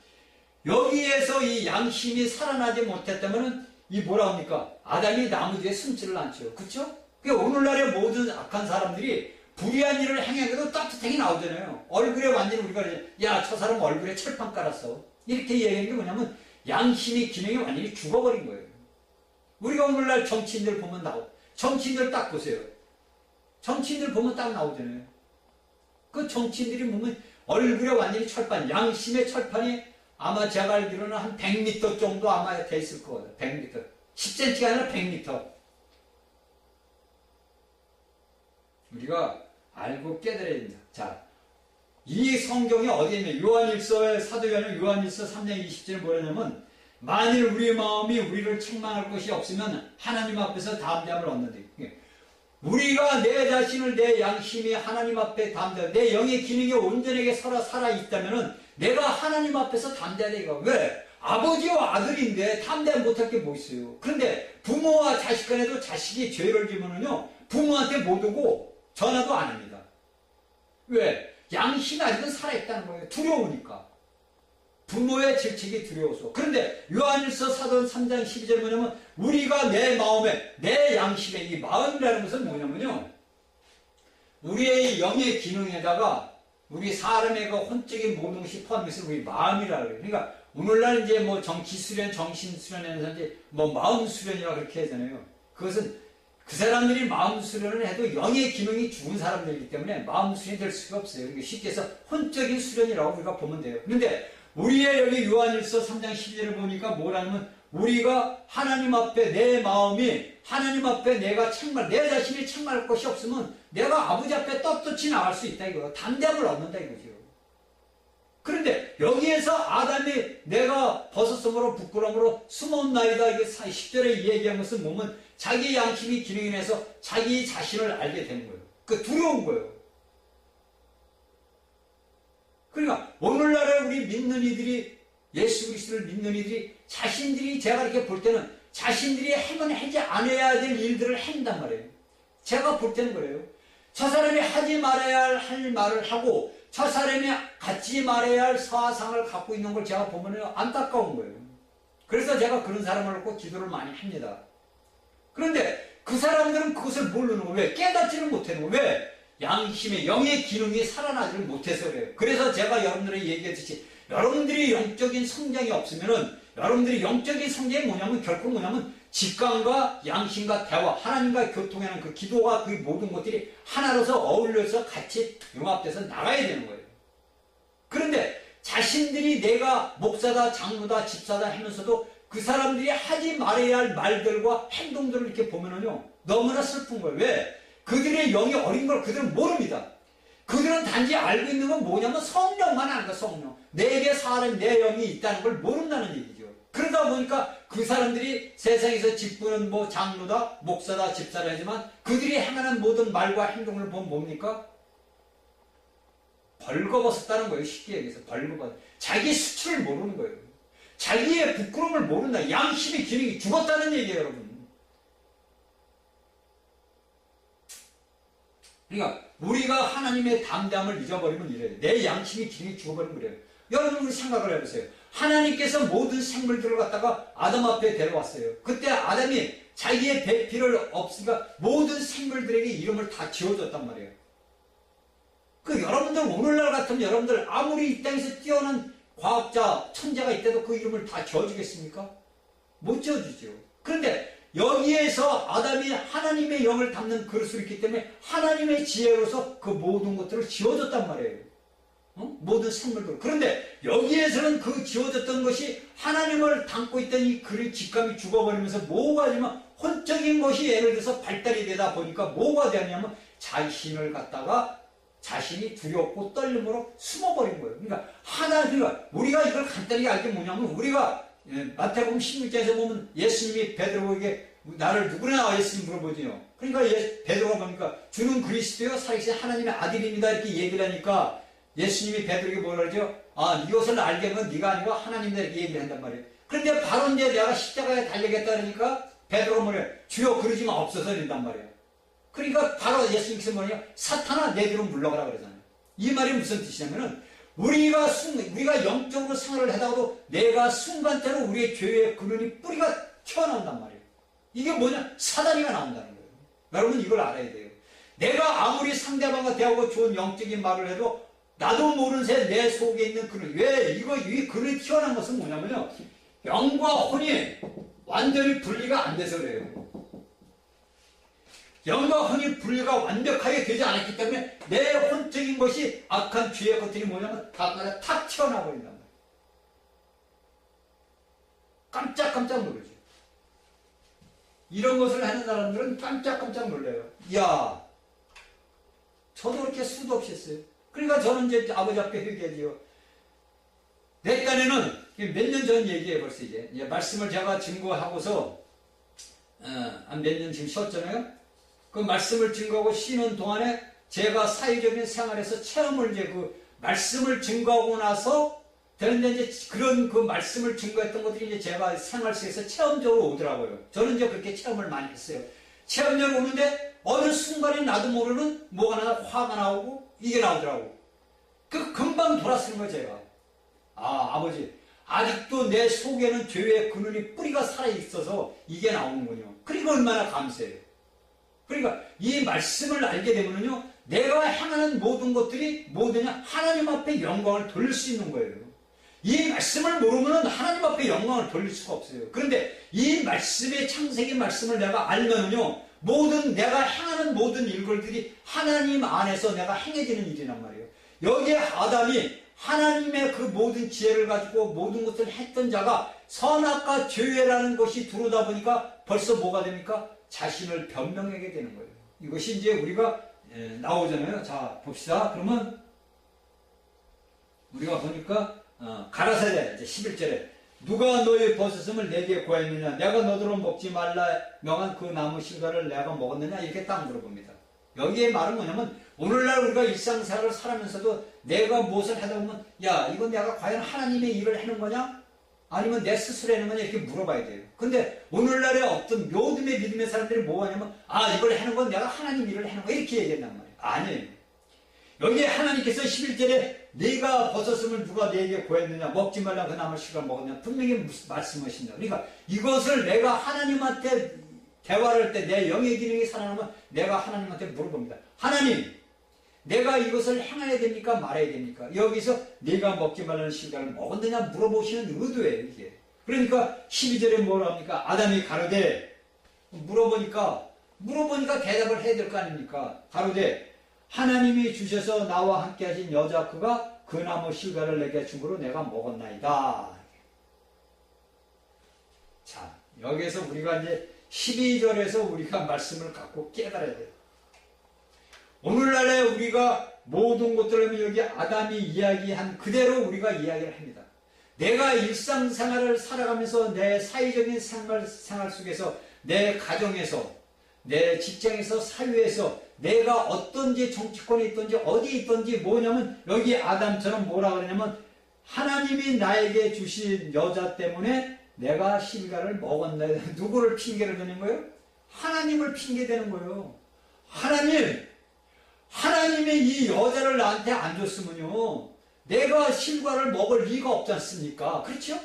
여기에서 이 양심이 살아나지 못했다면은, 이 뭐라 합니까? 아담이 나무 뒤에 숨지를 않죠. 그쵸? 그러니까 오늘날의 모든 악한 사람들이 불의한 일을 행해도 따뜻하게 나오잖아요. 얼굴에 완전히 우리가, 야, 저 사람 얼굴에 철판 깔았어. 이렇게 얘기하는 게 뭐냐면, 양심의 기능이 완전히 죽어버린 거예요. 우리가 오늘날 정치인들 보면 정치인들 딱 보세요. 정치인들 보면 딱 나오잖아요. 그 정치인들이 보면 얼굴에 완전히 철판, 양심의 철판이 아마 제가 알기로는 한 100m 정도 아마 돼 있을 거예요. 100m. 10cm가 아니라 100m. 우리가 알고 깨달아야 됩니다. 자, 이 성경이 어디에 있냐? 요한일서의 사도 요한일서 3장 20절에 뭐냐면 만일 우리의 마음이 우리를 책망할 것이 없으면 하나님 앞에서 담대함을 얻는다. 우리가 내 자신을 내 양심이 하나님 앞에 담대하고 내 영의 기능이 온전하게 살아있다면은 내가 하나님 앞에서 담대해야 돼. 왜? 아버지와 아들인데 담대 못할 게 뭐 있어요? 그런데 부모와 자식 간에도 자식이 죄를 지면은요, 부모한테 못 오고 전화도 안 합니다. 왜? 양심이 아직은 살아있다는 거예요. 두려우니까. 부모의 질책이 두려워서. 그런데 요한일서 사도 3장 12절 뭐냐면 우리가 내 마음에 내 양심에 이 마음이라는 것은 뭐냐면요, 우리의 영의 기능에다가 우리 사람의 그 혼적인 모든 것이 포함해서 우리 마음이라고 그래요. 그러니까 오늘날 이제 뭐 정기수련, 정신수련에서 이제 뭐 마음수련이라고 그렇게 하잖아요. 그것은 그 사람들이 마음수련을 해도 영의 기능이 죽은 사람들이기 때문에 마음수련이 될 수가 없어요. 그러니까 쉽게 해서 혼적인 수련이라고 우리가 보면 돼요. 그런데 우리의 여기 요한일서 3장 12절을 보니까 뭐라면 우리가 하나님 앞에 내 마음이 하나님 앞에 내가 책망, 내 자신이 책망할 것이 없으면 내가 아버지 앞에 떳떳이 나갈 수 있다 이거예요. 담대함을 얻는다 이거죠. 그런데 여기에서 아담이 내가 버섯성으로 부끄러움으로 숨었나이다 이게 10절에 얘기한 것은 뭐면 자기 양심이 기능이 해서 자기 자신을 알게 되는 거예요. 그 두려운 거예요. 그러니까 오늘날에 우리 믿는 이들이 예수 그리스도를 믿는 이들이 자신들이 제가 이렇게 볼 때는 자신들이 하면 하지 않아야 될 일들을 한단 말이에요. 제가 볼 때는 그래요. 저 사람이 하지 말아야 할 말을 하고 저 사람이 갖지 말아야 할 사상을 갖고 있는 걸 제가 보면 안타까운 거예요. 그래서 제가 그런 사람을 놓고 기도를 많이 합니다. 그런데 그 사람들은 그것을 모르는 거예요. 왜? 깨닫지를 못하는 거예요. 왜? 양심의 영의 기능이 살아나지를 못해서 그래요. 그래서 제가 여러분들에게 얘기했듯이 여러분들이 영적인 성장이 없으면은 여러분들이 영적인 성장이 뭐냐면 결코 뭐냐면 직감과 양심과 대화, 하나님과 교통하는 그 기도와 그 모든 것들이 하나로서 어울려서 같이 융합돼서 나가야 되는 거예요. 그런데 자신들이 내가 목사다, 장로다, 집사다 하면서도 그 사람들이 하지 말아야 할 말들과 행동들을 이렇게 보면은요, 너무나 슬픈 거예요. 왜? 그들의 영이 어린 걸 그들은 모릅니다. 그들은 단지 알고 있는 건 뭐냐면 성령만 아는 거야, 성령. 내게 사람, 내 영이 있다는 걸 모른다는 얘기죠. 그러다 보니까 그 사람들이 세상에서 직분은 뭐 장로다, 목사다, 집사라 하지만 그들이 행하는 모든 말과 행동을 보면 뭡니까? 벌거벗었다는 거예요. 쉽게 얘기해서 벌거벗. 자기 수치를 모르는 거예요. 자기의 부끄러움을 모른다. 양심의 기능이 죽었다는 얘기예요, 여러분. 그러니까 우리가 하나님의 담대함을 잊어버리면 이래요. 내 양심의 기능이 죽어버리면 그래요. 여러분 우리 생각을 해보세요. 하나님께서 모든 생물들을 갖다가 아담 앞에 데려왔어요. 그때 아담이 자기의 배필을 없으니까 모든 생물들에게 이름을 다 지어줬단 말이에요. 그 여러분들 오늘날 같으면 여러분들 아무리 이 땅에서 뛰어난 과학자, 천재가 있대도 그 이름을 다 지어주겠습니까? 못 지어주죠. 그런데 여기에서 아담이 하나님의 영을 담는 그릇을 있기 때문에 하나님의 지혜로서 그 모든 것들을 지어줬단 말이에요. 모든 생물들. 그런데 여기에서는 그 지어졌던 것이 하나님을 담고 있던 이 그릇 직감이 죽어버리면서 뭐가 되냐면 혼적인 것이 예를 들어서 발달이 되다 보니까 뭐가 되냐면 자신을 갖다가 자신이 두렵고 떨림으로 숨어버린 거예요. 그러니까 그러니까 우리가 이걸 간단히 알게 뭐냐면 우리가 마태복음 16장에서 보면 예수님이 베드로에게 나를 누구나 예수님 물어보지요. 그러니까 베드로가 보니까 주는 그리스도요 살아계신 하나님의 아들입니다 이렇게 얘기를 하니까 예수님이 베드로에게 뭐라 그러죠? 이것을 알게 하면 네가 아니고 하나님이다 이렇게 얘기를 한단 말이에요. 그런데 바로 이제 내가 십자가에 달리겠다 그러니까 베드로가 뭐래요? 주여 그러지 마옵소서 이런단 말이에요. 그러니까 바로 예수님께서 뭐냐? 사탄아 내 뒤로 물러가라 그러잖아요. 이 말이 무슨 뜻이냐면은 우리가 영적으로 생활을 하다가도 내가 순간대로 우리의 죄의 근원이 뿌리가 튀어나온단 말이에요. 이게 뭐냐? 사단이가 나온다는 거예요. 여러분 이걸 알아야 돼요. 내가 아무리 상대방과 대하고 좋은 영적인 말을 해도 나도 모르는 새 내 속에 있는 근원. 이 근원이 튀어나온 것은 뭐냐면요. 영과 혼이 완전히 분리가 안 돼서 그래요. 영과 혼이 분리가 완벽하게 되지 않았기 때문에 내 혼적인 것이 악한 죄의 것들이 뭐냐면 다 탁 튀어나버린단 말이에요. 깜짝깜짝 놀라죠. 이런 것을 하는 사람들은 깜짝깜짝 놀라요. 이야, 저도 그렇게 수도 없이 했어요. 그러니까 저는 이제 아버지 앞에 회개하지요. 내 딴에는 몇 년 전 얘기해 벌써 이제 말씀을 제가 증거하고서 한 몇 년 지금 쉬었잖아요. 그 말씀을 증거하고 쉬는 동안에 제가 사회적인 생활에서 체험을 이제 그 말씀을 증거하고 나서 되는데 이제 그런 그 말씀을 증거했던 것들이 이제 제가 생활 속에서 체험적으로 오더라고요. 저는 이제 그렇게 체험을 많이 했어요. 체험적으로 오는데 어느 순간에 나도 모르는 뭐가 나나 화가 나오고 이게 나오더라고. 그 금방 돌아서는 거예요, 제가. 아, 아버지. 아직도 내 속에는 죄의 근원이 뿌리가 살아있어서 이게 나오는군요. 그러니까 얼마나 감사해요. 그러니까 이 말씀을 알게 되면요, 내가 행하는 모든 것들이 뭐냐? 하나님 앞에 영광을 돌릴 수 있는 거예요. 이 말씀을 모르면 하나님 앞에 영광을 돌릴 수가 없어요. 그런데 이 말씀의 창세기 말씀을 내가 알면요, 모든 내가 행하는 모든 일들이 하나님 안에서 내가 행해지는 일이란 말이에요. 여기에 아담이 하나님의 그 모든 지혜를 가지고 모든 것을 했던 자가 선악과 죄라는 것이 들어오다 보니까 벌써 뭐가 됩니까? 자신을 변명하게 되는 거예요. 이것이 이제 우리가 나오잖아요. 자, 봅시다. 그러면 우리가 보니까 가라사대 이제 11절에 누가 너의 버섯음을 내게 구했느냐? 내가 너더러 먹지 말라 명한 그 나무 실과를 내가 먹었느냐? 이렇게 딱 물어봅니다. 여기에 말은 뭐냐면 오늘날 우리가 일상생활을 살아면서도 내가 무엇을 하다 보면 야, 이건 내가 과연 하나님의 일을 하는 거냐? 아니면 내 스스로 하는 거냐? 이렇게 물어봐야 돼요. 근데 오늘날의 어떤 요즘의 믿음의 사람들이 뭐 하냐면 아, 이걸 하는 건 내가 하나님 일을 하는 거야. 이렇게 얘기한단 말이에요. 아니에요. 여기에 하나님께서 11절에 네가 버섯음을 누가 네게 구했느냐? 먹지 말라 그 나무 실과 먹었냐? 분명히 말씀하신다. 그러니까 이것을 내가 하나님한테 대화를 할 때 내 영의 기능이 살아나면 내가 하나님한테 물어봅니다. 하나님, 내가 이것을 행해야 됩니까? 말아야 됩니까? 여기서 네가 먹지 말라는 실과를 먹었느냐 물어보시는 의도예요, 이게. 그러니까 12절에 뭐라 합니까? 아담이 가로되 물어보니까 대답을 해야 될 거 아닙니까? 가로되 하나님이 주셔서 나와 함께 하신 여자 그가 그 나무 실과를 내게 주므로 내가 먹었나이다. 자, 여기에서 우리가 이제 12절에서 우리가 말씀을 갖고 깨달아야 돼요. 오늘날에 우리가 모든 것들을 여기 아담이 이야기한 그대로 우리가 이야기를 합니다. 내가 일상생활을 살아가면서 내 사회적인 생활 속에서 내 가정에서 내 직장에서 사회에서 내가 어떤지 정치권에 있든지 어디 있든지 뭐냐면 여기 아담처럼 뭐라 그러냐면 하나님이 나에게 주신 여자 때문에 내가 실과를 먹었나. 누구를 핑계를 대는 거예요? 하나님을 핑계대는 거예요. 하나님이 이 여자를 나한테 안 줬으면요 내가 실과를 먹을 리가 없지 않습니까? 그렇죠?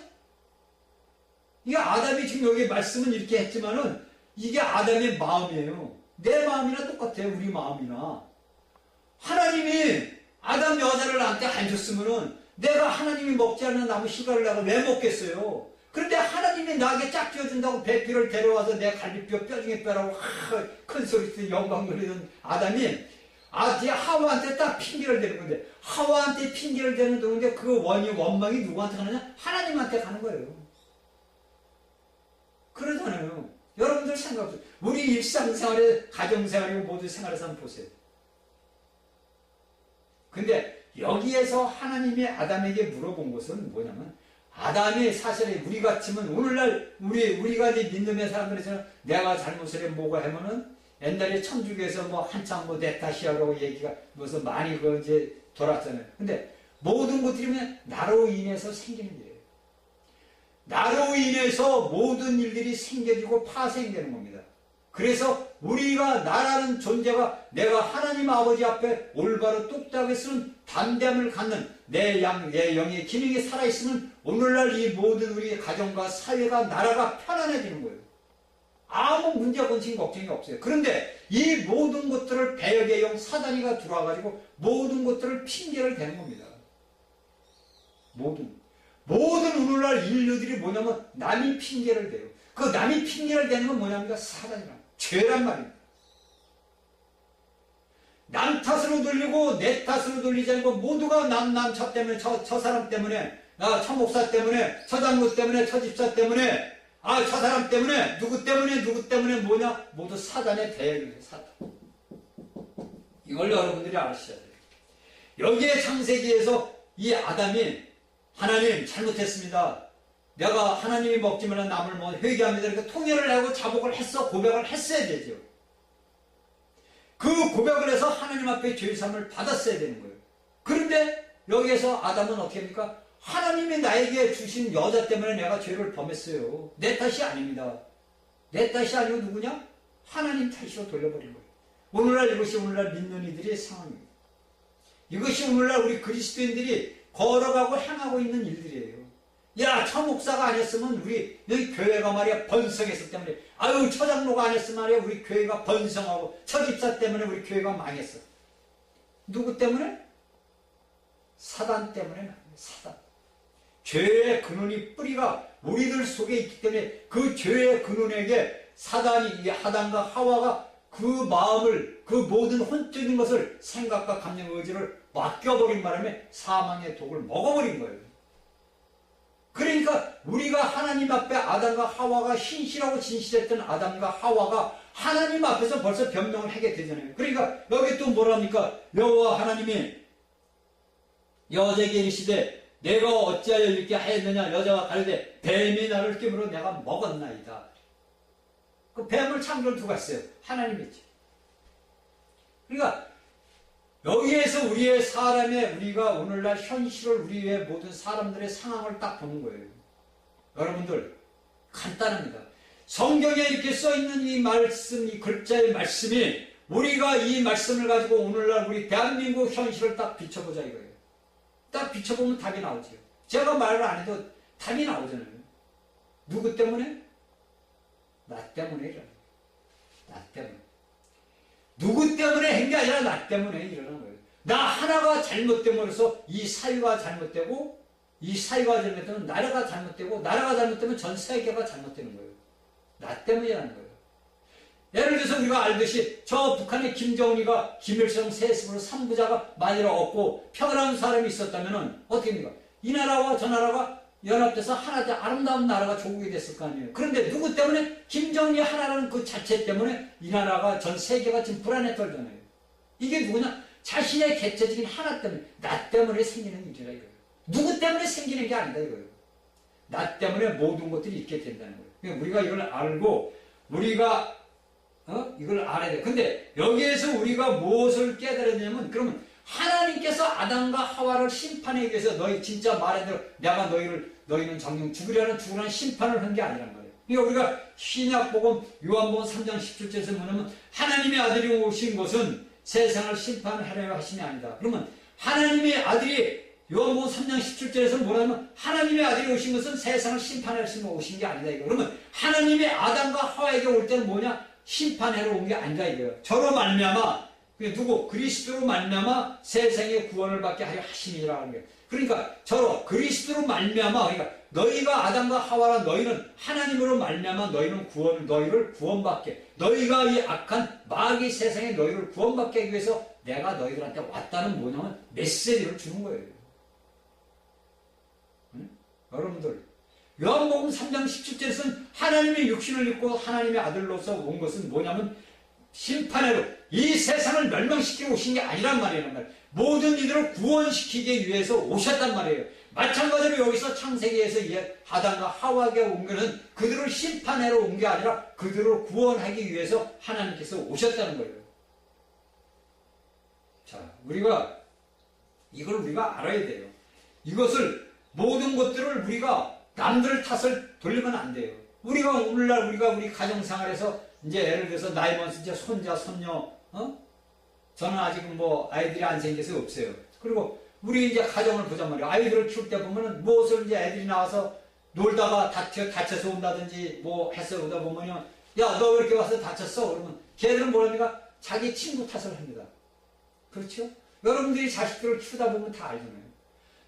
이게 아담이 지금 여기 말씀은 이렇게 했지만은 이게 아담의 마음이에요. 내 마음이나 똑같아요. 우리 마음이나. 하나님이 아담 여자를 나한테 안 줬으면은 내가 하나님이 먹지 않는 나무 실과를 내가 왜 먹겠어요? 그런데 하나님이 나에게 짝지어준다고 배필을 데려와서 내 갈비뼈 뼈중에 뼈라고 큰 소리 쓰는 영광 누리는 아담이 하와한테 딱 핑계를 대는 건데 하와한테 핑계를 대는 동안에 그 원망이 누구한테 가느냐? 하나님한테 가는 거예요. 그러잖아요. 여러분들 생각해 우리 일상생활에 가정생활이고 모든 생활에서 한번 보세요. 근데 여기에서 하나님이 아담에게 물어본 것은 뭐냐면 아담이 사실에 우리 같으면 오늘날 우리가 이제 믿는 사람들에서는 내가 잘못을 해 뭐가 하면은 옛날에 천주교에서 뭐 한참 뭐 내 탓이야라고 얘기가 무슨 많이 그 이제 돌았잖아요. 근데 모든 것들이 그냥 나로 인해서 생기는 일이에요. 나로 인해서 모든 일들이 생겨지고 파생되는 겁니다. 그래서 우리가 나라는 존재가 내가 하나님 아버지 앞에 올바로 똑딱하게 쓰는 담대함을 갖는 내 영의 기능이 살아있으면 오늘날 이 모든 우리 가정과 사회가 나라가 편안해지는 거예요. 아무 문제가 건진 걱정이 없어요. 그런데 이 모든 것들을 배역의 영 사단이가 들어와가지고 모든 것들을 핑계를 대는 겁니다. 모든 오늘날 인류들이 뭐냐면 남이 핑계를 대요. 그 남이 핑계를 대는 건 뭐냐면 사단이란 죄란 말입니다. 남 탓으로 돌리고 내 탓으로 돌리지 않고 모두가 저 때문에 저 사람 때문에 저 목사 때문에 저 장로 때문에 저 집사 때문에 저 사람 때문에 누구 때문에 뭐냐 모두 사단의 대역이에요. 사단. 이걸 여러분들이 아셔야 돼요. 여기에 창세기에서 이 아담이 하나님 잘못했습니다. 내가 하나님이 먹지 말란 나무를 먹어 회개합니다. 이렇게 통회를 하고 자복을 했어. 고백을 했어야 되죠. 그 고백을 해서 하나님 앞에 죄사함을 받았어야 되는 거예요. 그런데 여기에서 아담은 어떻게 합니까? 하나님이 나에게 주신 여자 때문에 내가 죄를 범했어요. 내 탓이 아닙니다. 내 탓이 아니고 누구냐? 하나님 탓으로 돌려버린 거예요. 오늘날 이것이 오늘날 믿는 이들의 상황입니다. 이것이 오늘날 우리 그리스도인들이 걸어가고 행하고 있는 일들이에요. 야, 처 목사가 아니었으면 우리 여기 교회가 말이야 번성했을 때문에, 아유, 처장로가 아니었으면 말이야 우리 교회가 번성하고, 처 집사 때문에 우리 교회가 망했어. 누구 때문에? 사단 때문에 망해요. 사단. 죄의 근원이 뿌리가 우리들 속에 있기 때문에 그 죄의 근원에게 사단이, 이 아담과 하와가 그 마음을, 그 모든 혼적인 것을, 생각과 감정, 의지를 맡겨버린 바람에 사망의 독을 먹어버린 거예요. 그러니까 우리가 하나님 앞에 아담과 하와가 신실하고 진실했던 아담과 하와가 하나님 앞에서 벌써 변명을 하게 되잖아요. 그러니까 여기 또 뭐랍니까? 여호와 하나님이 여자에게 이르시되 내가 어찌하여 이렇게 하였느냐. 여자가 가로되 뱀이 나를 깨물어 내가 먹었나이다. 그 뱀을 창조를 누가 했어요? 하나님이지. 그러니까 여기에서 우리의 사람의, 우리가 오늘날 현실을, 우리의 모든 사람들의 상황을 딱 보는 거예요. 여러분들 간단합니다. 성경에 이렇게 써있는 이 말씀, 이 글자의 말씀이, 우리가 이 말씀을 가지고 오늘날 우리 대한민국 현실을 딱 비춰보자 이거예요. 딱 비춰보면 답이 나오죠. 제가 말을 안 해도 답이 나오잖아요. 누구 때문에? 나 때문에 일어나요. 나 때문에. 누구 때문에 한 게 아니라 나 때문에 일어나는 거예요. 나 하나가 잘못됨으로써 이 사회가 잘못되고, 이 사회가 잘못되면 나라가 잘못되고, 나라가 잘못되면 전 세계가 잘못되는 거예요. 나 때문에 일어나는 거예요. 예를 들어서 우리가 알듯이 저 북한의 김정은이가 김일성 세습으로 3부자가 만일 없고 평안한 사람이 있었다면 어떻게 됩니까? 이 나라와 저 나라가 연합돼서 하나, 아름다운 나라가 조국이 됐을 거 아니에요. 그런데 누구 때문에? 김정은이 하나라는 그 자체 때문에 이 나라가, 전 세계가 지금 불안에 떨잖아요. 이게 누구냐? 자신의 개체적인 하나 때문에, 나 때문에 생기는 일이라 이거예요. 누구 때문에 생기는 게 아니다 이거예요. 나 때문에 모든 것들이 있게 된다는 거예요. 그러니까 우리가 이걸 알고, 우리가 이걸 알아야 돼요. 근데 여기에서 우리가 무엇을 깨달아야 되냐면, 그러면 하나님께서 아담과 하와를 심판하기 위해서 너희 진짜 말한 대로 내가 너희는 정녕 죽으라는 심판을 한 게 아니란 말이에요. 그러니까 우리가 신약복음 요한복음 3장 17절에서 뭐냐면 하나님의 아들이 오신 것은 세상을 심판하려 하심이 아니다. 그러면 하나님의 아들이 요한복음 3장 17절에서 뭐라면 하나님의 아들이 오신 것은 세상을 심판하려 오신 게 아니다 이거. 그러면 하나님의 아담과 하와에게 올 때는 뭐냐? 심판하러 온 게 아니다 이거예요. 저로 말미암아, 누구? 그리스도로 말미암아 세상의 구원을 받게 하려 하심이라 하는 거예요. 그러니까 저로 그리스도로 말미암아, 그러니까 너희가 아담과 하와라, 너희는 하나님으로 말미암아 너희를 구원받게, 너희가 이 악한 마귀 세상에 너희를 구원받게 하기 위해서 내가 너희들한테 왔다는 뭐냐면 메시지를 주는 거예요. 응? 여러분들 요한복음 3장 17절에서는 하나님의 육신을 입고 하나님의 아들로서 온 것은 뭐냐면 심판으로 이 세상을 멸망시키고 오신 게 아니란 말이에요. 모든 이들을 구원시키기 위해서 오셨단 말이에요. 마찬가지로 여기서 창세기에서 아담과 하와에게 온 것은 그들을 심판하러 온 게 아니라 그들을 구원하기 위해서 하나님께서 오셨다는 거예요. 자, 이걸 우리가 알아야 돼요. 이것을, 모든 것들을 우리가 남들 탓을 돌리면 안 돼요. 우리가 오늘날 우리 가정생활에서 이제 예를 들어서 나이 먹어서 이제 손자, 손녀, 저는 아직은 뭐 아이들이 안 생겨서 없어요. 그리고 우리 이제 가정을 보자 말이에요. 아이들을 키울 때 보면은 무엇을 이제 애들이 나와서 놀다가 다쳐서 온다든지 뭐 해서 오다 보면요. 야, 너 왜 이렇게 와서 다쳤어? 그러면 걔들은 뭐랍니까? 자기 친구 탓을 합니다. 그렇죠? 여러분들이 자식들을 키우다 보면 다 알잖아요.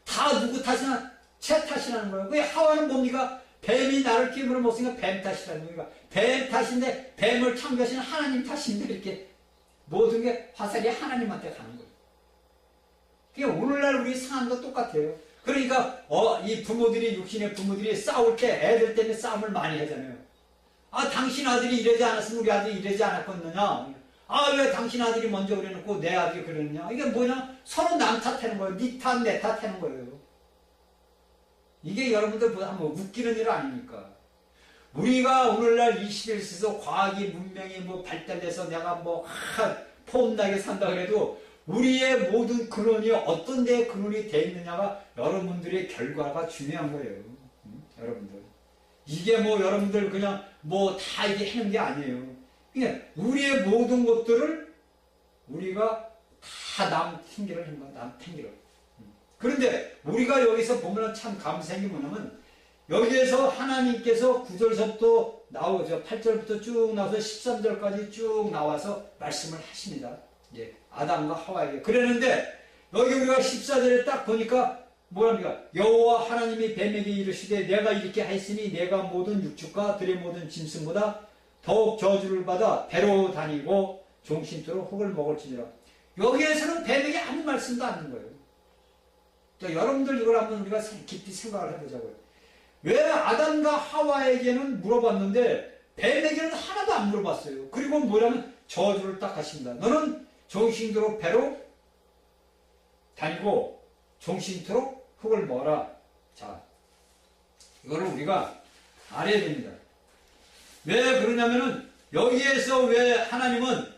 다 누구 탓이나 제 탓이라는 거예요. 그 하와는 뭡니까? 뱀이 나를 깨물어 먹으니까 뱀 탓이라는 거니까. 뱀 탓인데, 뱀을 창조하신 하나님 탓인데, 이렇게 모든 게 화살이 하나님한테 가는 거예요. 그게 오늘날 우리 상황도 똑같아요. 그러니까 이 부모들이, 육신의 부모들이 싸울 때 애들 때문에 싸움을 많이 하잖아요. 아, 당신 아들이 이러지 않았으면 우리 아들이 이러지 않았겠느냐. 아, 왜 당신 아들이 먼저 그래놓고 내 아들이 그랬느냐. 이게 뭐냐? 서로 남 탓하는 거예요. 네 탓, 내 탓하는 거예요. 이게 여러분들 한번 웃기는 일 아닙니까? 우리가 오늘날 21세기에서 과학이 문명이 뭐 발달돼서 내가 뭐 폼나게 산다 그래도 우리의 모든 근원이 어떤 데 근원이 되어 있느냐가 여러분들의 결과가 중요한 거예요. 여러분들. 이게 뭐 여러분들 그냥 뭐 다 이게 하는 게 아니에요. 그냥 우리의 모든 것들을 우리가 다 남 탱기를 한 거야. 남 탱기를. 그런데 우리가 여기서 보면 참 감사한 게 뭐냐면 여기에서 하나님께서 9절서부터 나오죠. 8절부터 쭉 나와서 13절까지 쭉 나와서 말씀을 하십니다. 예, 아담과 하와에게. 그랬는데 여기 우리가 14절에 딱 보니까 뭐랍니까? 여호와 하나님이 뱀에게 이르시되 내가 이렇게 하였으니 내가 모든 육축과 들의 모든 짐승보다 더욱 저주를 받아 배로 다니고 종신토록 흙을 먹을지니라. 여기에서는 뱀에게 아무 말씀도 않는 거예요. 자, 여러분들 이걸 한번 우리가 깊이 생각을 해보자고요. 왜 아담과 하와에게는 물어봤는데 뱀에게는 하나도 안 물어봤어요. 그리고 뭐냐면 저주를 딱 하십니다. 너는 종신토록 배로 다니고 종신토록 흙을 먹어라. 자, 이거를 우리가 알아야 됩니다. 왜 그러냐면은 여기에서 왜 하나님은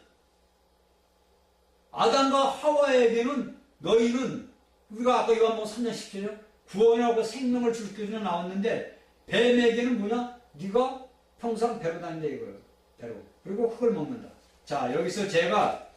아담과 하와에게는 너희는 우리가 아까 요한복음 3장 10절에 구원하고 생명을 줄 것이라 나왔는데 뱀에게는 뭐냐? 네가 평생 배로 다닌다 이거예요. 배로. 그리고 흙을 먹는다. 자, 여기서 제가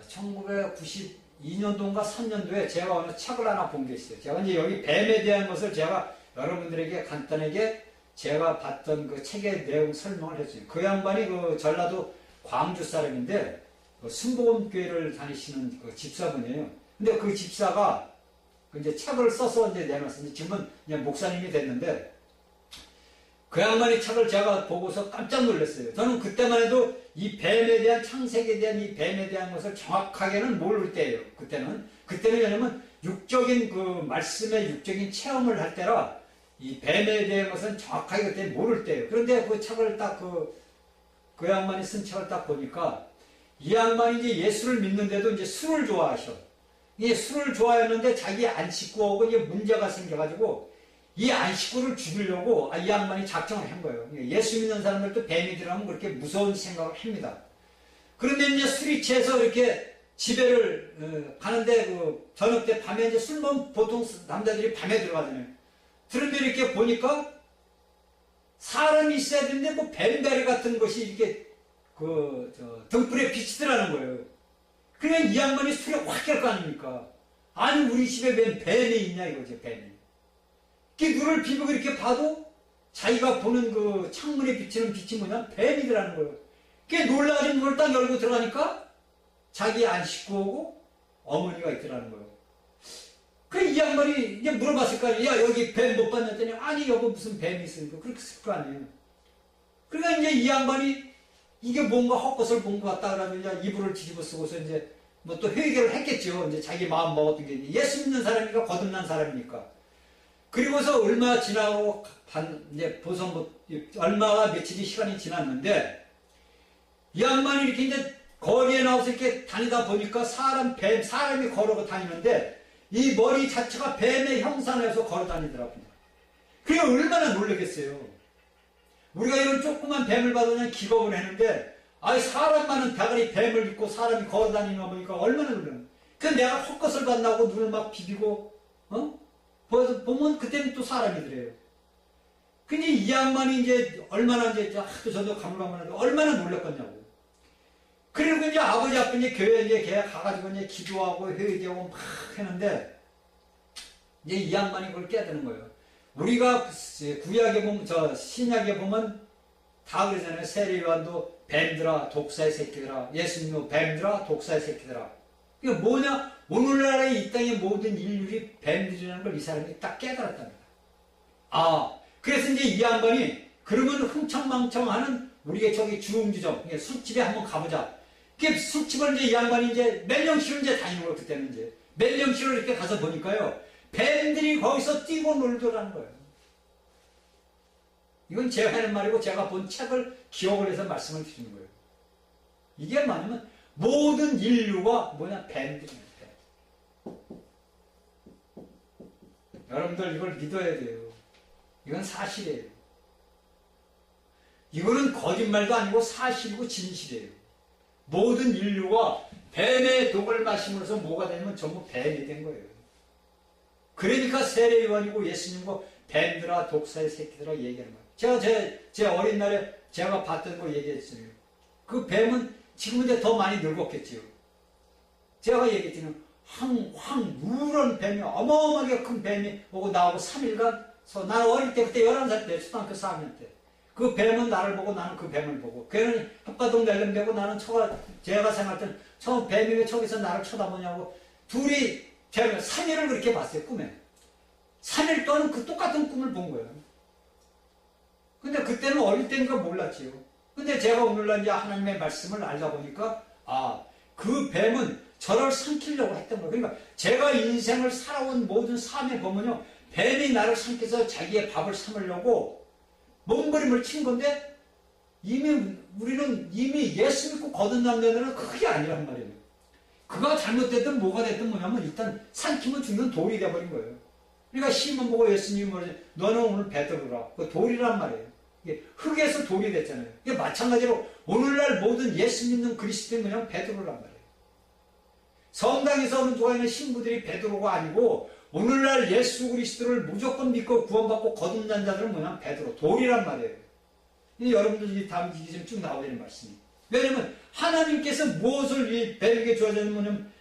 1992년도인가 3년도에 제가 어느 책을 하나 본 게 있어요. 제가 이제 여기 뱀에 대한 것을 제가 여러분들에게 간단하게 제가 봤던 그 책의 내용 설명을 했어요. 그 양반이 그 전라도 광주 사람인데 그 순복음교회를 다니시는 그 집사분이에요. 근데 그 집사가 이제 책을 써서 이제 내놨어요. 지금은 그냥 목사님이 됐는데 그 양반의 책을 제가 보고서 깜짝 놀랐어요. 저는 그때만 해도 이 뱀에 대한 창세기에 대한 이 뱀에 대한 것을 정확하게는 모를 때예요. 그때는 왜냐면 육적인 그 말씀의 육적인 체험을 할 때라 이 뱀에 대한 것은 정확하게 그때 모를 때예요. 그런데 그 책을 딱 그 양반이 쓴 책을 딱 보니까 이 양반이 이제 예수를 믿는데도 이제 술을 좋아하셔. 이 술을 좋아했는데 자기 안식구하고 이제 문제가 생겨가지고 이 안식구를 죽이려고 이 양반이 작정을 한 거예요. 예수 믿는 사람들도 뱀이 들어가면 그렇게 무서운 생각을 합니다. 그런데 이제 술이 취해서 이렇게 집에를 가는데 그 저녁 때 밤에 이제 술 먹으면 보통 남자들이 밤에 들어가잖아요. 그런데 이렇게 보니까 사람이 있어야 되는데 뭐 뱀다리 같은 것이 이렇게 등불에 비치더라는 거예요. 그러면 이 양반이 술에 확 깰 거 아닙니까? 아니 우리 집에 웬 뱀이 있냐 이거죠. 뱀이. 눈을 비비고 이렇게 봐도 자기가 보는 그 창문에 비치는 빛이 뭐냐? 뱀이더라는 거예요. 그게 놀라가지고 문을 딱 열고 들어가니까 자기 안식구하고 어머니가 있더라는 거예요. 그래 이 양반이 이제 물어봤을 거 아니에요. 야 여기 뱀 못 봤냐 했더니 아니 여기 무슨 뱀이 있으니까 그렇게 쓸 거 아니에요. 그러니까 이제 이 양반이 이게 뭔가 헛것을 본 것 같다 그러면 이제 이불을 뒤집어 쓰고서 이제 뭐 또 회개를 했겠죠. 이제 자기 마음 먹었던 게 예수 믿는 사람이니까 거듭난 사람이니까. 그리고서 얼마 지나고 이제 보선 얼마가 며칠이 시간이 지났는데 이 양반이 이렇게 이제 거리에 나와서 이렇게 다니다 보니까 사람이 걸어 다니는데 이 머리 자체가 뱀의 형상에서 걸어 다니더라고요. 그게 얼마나 놀라겠어요. 우리가 이런 조그만 뱀을 봐도 그냥 기겁을 했는데 사람 많은 대가리 뱀을 입고 사람이 걸어 다니는 거 보니까 얼마나 놀라요. 그래서 내가 헛것을 봤나고 눈을 막 비비고 보면 그때는 또 사람이더래요. 근데 이 양반이 이제 얼마나 이제 하도 저도 가물가물한데 얼마나 놀랐겠냐고. 그리고 이제 아버지 앞에 이제 교회 이제 걔 가가지고 이제 기도하고 회개하고 막 했는데 이제 이 양반이 그걸 깨닫는 거예요. 우리가 구약에 보면 신약에 보면 다 그러잖아요. 세례요한도 뱀들아 독사의 새끼들아, 예수님도 뱀들아 독사의 새끼들아. 이게 뭐냐? 오늘날의 이 땅의 모든 인류이 뱀들이라는 걸 이 사람이 딱 깨달았답니다. 그래서 이제 이 양반이 그러면 흥청망청하는 우리가 저기 주흥주점 술집에 한번 가보자. 그 술집을 이제 이 양반이 이제 멜령시로 이제 다니는 거예요. 그때는 이제 멜령시로 이렇게 가서 보니까요 뱀들이 거기서 뛰고 놀더라는 거예요. 이건 제가 하는 말이고 제가 본 책을 기억을 해서 말씀을 드리는 거예요. 이게 뭐냐면 모든 인류가 뱀들이에요. 여러분들 이걸 믿어야 돼요. 이건 사실이에요. 이거는 거짓말도 아니고 사실이고 진실이에요. 모든 인류가 뱀의 독을 마심으로써 뭐가 되냐면 전부 뱀이 된 거예요. 그러니까 세례요한이고 예수님과 뱀들아 독사의 새끼들아 얘기하는 거예요. 제가 제 어린 날에 제가 봤던 거 얘기했어요. 그 뱀은 지금은 이제 더 많이 늙었겠지요. 제가 얘기했잖아요. 누런 뱀이, 어마어마하게 큰 뱀이 오고 나하고 3일간, 나는 어릴 때, 그때 11살 때, 초등학교 4학년 때. 그 뱀은 나를 보고 나는 그 뱀을 보고. 걔는 혓바닥 내름대고 나는 제가 생각할 때는 저 뱀이 왜 저기서 나를 쳐다보냐고. 둘이 3일을 그렇게 봤어요, 꿈에. 3일 동안 그 똑같은 꿈을 본 거예요. 근데 그때는 어릴 때니까 몰랐지요. 근데 제가 오늘날 이제 하나님의 말씀을 알다 보니까, 그 뱀은 저를 삼키려고 했던 거예요. 그러니까 제가 인생을 살아온 모든 삶에 보면요, 뱀이 나를 삼켜서 자기의 밥을 삼으려고 몸부림을 친 건데, 우리는 이미 예수 믿고 거듭난 데는 그게 아니란 말이에요. 그가 잘못됐든 뭐가 됐든 뭐냐면 일단 삼키면 죽는 돌이 돼버린 거예요. 그러니까 시몬 보고 예수님이 뭐지? 너는 오늘 베드로라. 그 돌이란 말이에요. 흙에서 돌이 됐잖아요. 마찬가지로 오늘날 모든 예수 믿는 그리스도인 그냥 베드로란 말이에요. 성당에서 누가 신부들이 베드로가 아니고 오늘날 예수 그리스도를 무조건 믿고 구원받고 거듭난 자들은 뭐냐면 베드로, 돌이란 말이에요. 여러분들이 다음 기기에 쭉 나오는 말씀이. 왜냐면 하나님께서 무엇을 이 뱀에게 주어졌냐면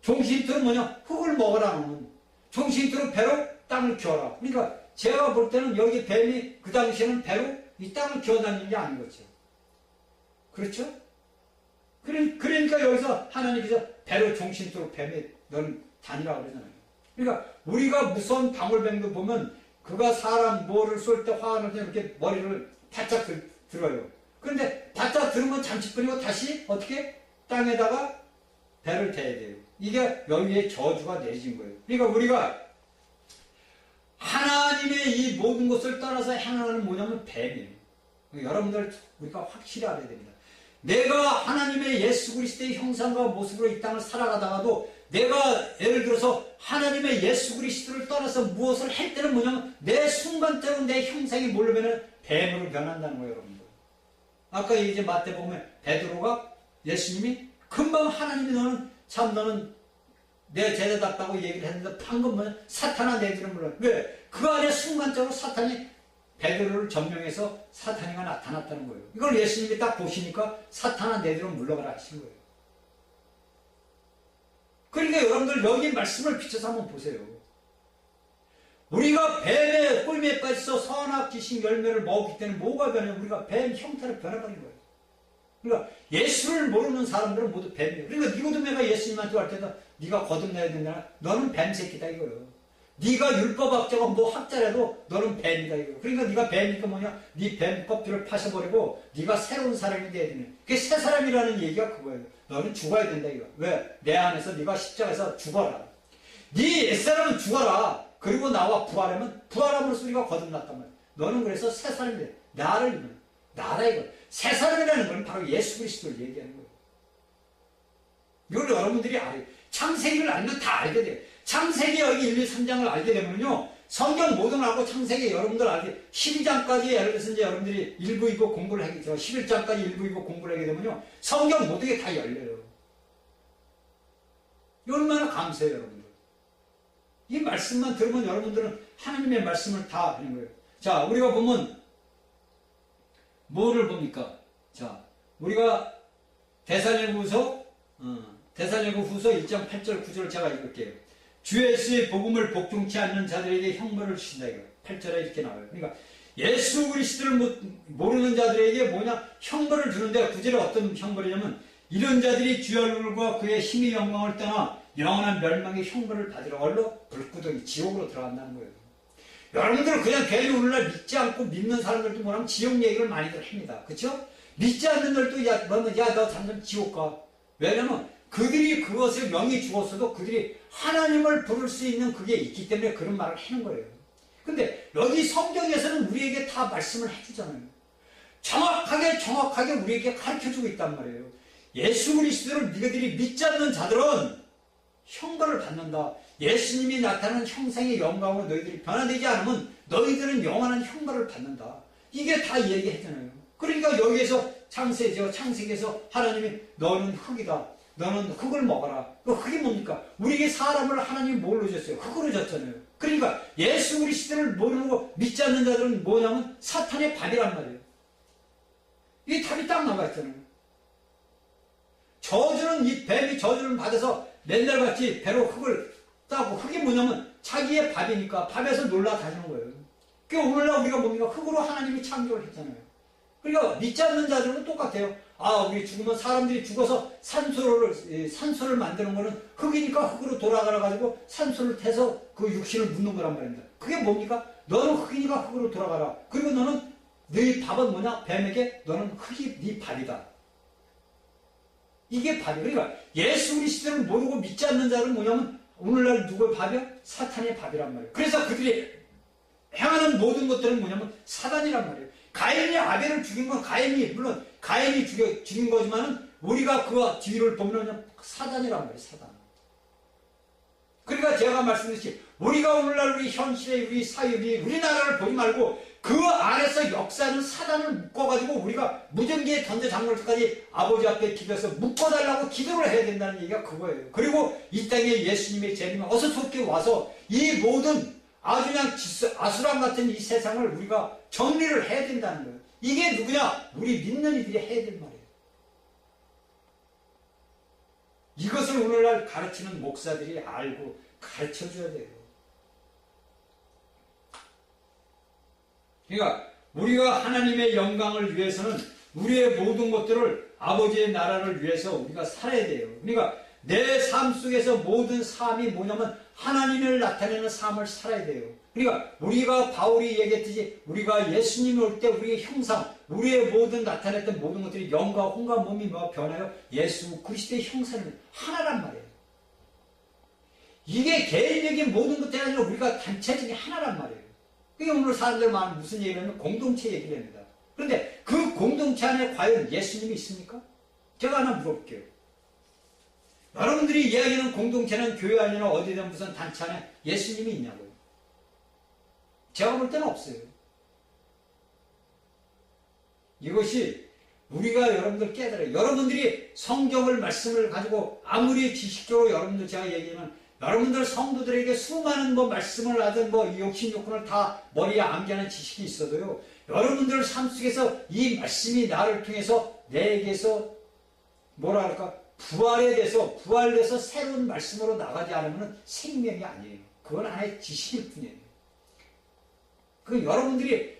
종신토로 뭐냐? 흙을 먹으라는, 종신토로 배로 땅을 키워라. 그러니까 제가 볼 때는 여기 뱀이 그 당시에는 배로 이 땅을 기어다니는 게 아닌 거죠. 그렇죠? 그러니까 여기서 하나님께서 배로 종신토록 뱀이 너는 다니라고 그러잖아요. 그러니까 우리가 무서운 방울뱀도 보면 그가 사람 뭐를 쏠 때 화를 때 이렇게 머리를 바짝 들어요. 그런데 바짝 들으면 잠시뿐이고 다시 어떻게 땅에다가 배를 대야 돼요. 이게 여기에 저주가 내려진 거예요. 그러니까 우리가 하나님의 이 모든 것을 떠나서 행하는 뭐냐면 뱀이에요. 여러분들 우리가 확실히 알아야 됩니다. 내가 하나님의 예수 그리스도의 형상과 모습으로 이 땅을 살아가다가도 내가 예를 들어서 하나님의 예수 그리스도를 떠나서 무엇을 할 때는 뭐냐면 내 순간적으로 내 형상이 모르면 뱀으로 변한다는 거예요, 여러분들. 아까 이제 마태복음에 베드로가 예수님이 금방 하나님이 너는 내 제자답다고 얘기를 했는데 방금 뭐냐 사탄아 내지는 물론 왜? 그 안에 순간적으로 사탄이 베드로를 점령해서 사탄이가 나타났다는 거예요. 이걸 예수님이 딱 보시니까 사탄아 내지는 물러가라 하신 거예요. 그러니까 여러분들 여기 말씀을 비춰서 한번 보세요. 우리가 뱀의 꿀미에 빠져서 선악 지식 열매를 먹기 때문에 뭐가 변해요? 우리가 뱀 형태로 변해버린 거예요. 그러니까 예수를 모르는 사람들은 모두 뱀이에요. 그러니까 니고데모가 예수님한테 갈 때도 네가 거듭나야 된다. 너는 뱀 새끼다 이거예요. 네가 율법학자가 뭐 학자라도 너는 뱀이다 이거예요. 그러니까 네가 뱀이니까 뭐냐? 네 뱀 껍질을 파셔버리고 네가 새로운 사람이 돼야 되는. 그게 새 사람이라는 얘기가 그거예요. 너는 죽어야 된다 이거. 왜? 내 안에서 네가 십자가에서 죽어라. 네 옛사람은 죽어라. 그리고 나와 부활하면 부활함으로써 우리가 거듭났단 말이야. 너는 그래서 새 사람이 돼. 나다 이거. 새 사람이라는 건 바로 예수 그리스도를 얘기하는 거예요. 이걸 여러분들이 알아요. 창세기를 알면 다 알게 돼요. 창세기 여기 1, 2, 3장을 알게 되면요. 성경 모든 걸 알고 창세기 여러분들 알게 12장까지 예를 들어서 이제 여러분들이 1부, 2부 공부를 하게 되죠. 11장까지 1부, 2부 공부를 하게 되면요. 성경 모든 게 다 열려요. 얼마나 감사해요, 여러분들. 이 말씀만 들으면 여러분들은 하나님의 말씀을 다 하는 거예요. 자, 우리가 보면 뭐를 봅니까? 자, 우리가 데살로니가후서 1장 8절 9절을 제가 읽을게요. 주 예수의 복음을 복종치 않는 자들에게 형벌을 주신다 이거. 8절에 이렇게 나와요. 그러니까 예수 그리스도를 모르는 자들에게 뭐냐? 형벌을 주는데 구절에 어떤 형벌이냐면 이런 자들이 주의 얼굴과 그의 힘의 영광을 떠나 영원한 멸망의 형벌을 받으러 얼로 불구덩이 지옥으로 들어간다는 거예요. 여러분들은 그냥 괜히 오늘날 믿지 않고 믿는 사람들도 뭐라면 지옥 얘기를 많이들 합니다. 그렇죠? 믿지 않는 들도 너 잠깐 지옥 가. 왜냐면 그들이 그것을 명이 죽었어도 그들이 하나님을 부를 수 있는 그게 있기 때문에 그런 말을 하는 거예요. 근데 여기 성경에서는 우리에게 다 말씀을 해주잖아요. 정확하게 우리에게 가르쳐주고 있단 말이에요. 예수 그리스도를 너희들이 믿지 않는 자들은 형벌을 받는다. 예수님이 나타나는 형상의 영광으로 너희들이 변화되지 않으면 너희들은 영원한 형벌을 받는다. 이게 다 얘기하잖아요. 그러니까 여기에서 창세기에서 하나님이 너는 흙이다. 너는 흙을 먹어라. 그 흙이 뭡니까? 우리에게 사람을 하나님이 뭘로 줬어요? 흙으로 줬잖아요. 그러니까 예수 그리스도를 모르고 믿지 않는 자들은 뭐냐면 사탄의 밥이란 말이에요. 이 답이 딱 나와 있잖아요. 이 뱀이 저주를 받아서 맨날 같이 배로 흙을 따고, 흙이 뭐냐면 자기의 밥이니까 밥에서 놀라 다니는 거예요. 그러니까 오늘날 우리가 뭡니까? 흙으로 하나님이 창조를 했잖아요. 그러니까 믿지 않는 자들은 똑같아요. 우리 죽으면 사람들이 죽어서 산소를 만드는 거는 흙이니까 흙으로 돌아가라 가지고 산소를 태서 그 육신을 묻는 거란 말입니다. 그게 뭡니까? 너는 흙이니까 흙으로 돌아가라. 그리고 너는 네 밥은 뭐냐? 뱀에게 너는 흙이 네 밥이다. 이게 밥이에요. 그러니까 예수 그리스도를 모르고 믿지 않는 자는 뭐냐면 오늘날 누구의 밥이야? 사탄의 밥이란 말이에요. 그래서 그들이 행하는 모든 것들은 뭐냐면 사단이란 말이에요. 가인이 아벨을 죽인 건 물론 가인이 죽인 거지만은 우리가 그 뒤를 보면 그냥 사단이란 말이에요. 사단. 그러니까 제가 말씀드렸지, 우리가 오늘날 우리 현실의 우리 사회, 우리나라를 보지 말고 그 안에서 역사는 사단을 묶어가지고 우리가 무전기에 던져 잠글 때까지 아버지 앞에 기도해서 묶어달라고 기도를 해야 된다는 얘기가 그거예요. 그리고 이 땅에 예수님의 재림이 어서 속히 와서 이 모든 아주 그냥 아수랑 같은 이 세상을 우리가 정리를 해야 된다는 거예요. 이게 누구냐? 우리 믿는 이들이 해야 될 말이에요. 이것을 오늘날 가르치는 목사들이 알고 가르쳐줘야 돼요. 그러니까 우리가 하나님의 영광을 위해서는 우리의 모든 것들을 아버지의 나라를 위해서 우리가 살아야 돼요. 그러니까 내 삶 속에서 모든 삶이 뭐냐면 하나님을 나타내는 삶을 살아야 돼요. 그러니까 우리가 바울이 얘기했듯이 우리가 예수님이 올 때 우리의 형상, 우리의 모든 나타냈던 모든 것들이 영과 혼과 몸이 변하여 예수 그리스도의 형상을 하나란 말이에요. 이게 개인적인 모든 것들이 아니라 우리가 단체적인 하나란 말이에요. 그게 오늘 사람들 많은 무슨 얘기를 하면 공동체 얘기를 합니다. 그런데 그 공동체 안에 과연 예수님이 있습니까? 제가 하나 물어볼게요. 여러분들이 이야기하는 공동체는 교회 아니나 어디든 무슨 단체 안에 예수님이 있냐고요? 제가 볼 때는 없어요. 이것이 우리가 여러분들 깨달아요. 여러분들이 성경을 말씀을 가지고 아무리 지식적으로 여러분들 제가 얘기하면 여러분들 성도들에게 수많은 말씀을 하든 욕심 욕구를 다 머리에 암기하는 지식이 있어도요. 여러분들 삶 속에서 이 말씀이 나를 통해서 내게서 부활돼서 새로운 말씀으로 나가지 않으면 생명이 아니에요. 그건 하나의 지식일 뿐이에요. 그 여러분들이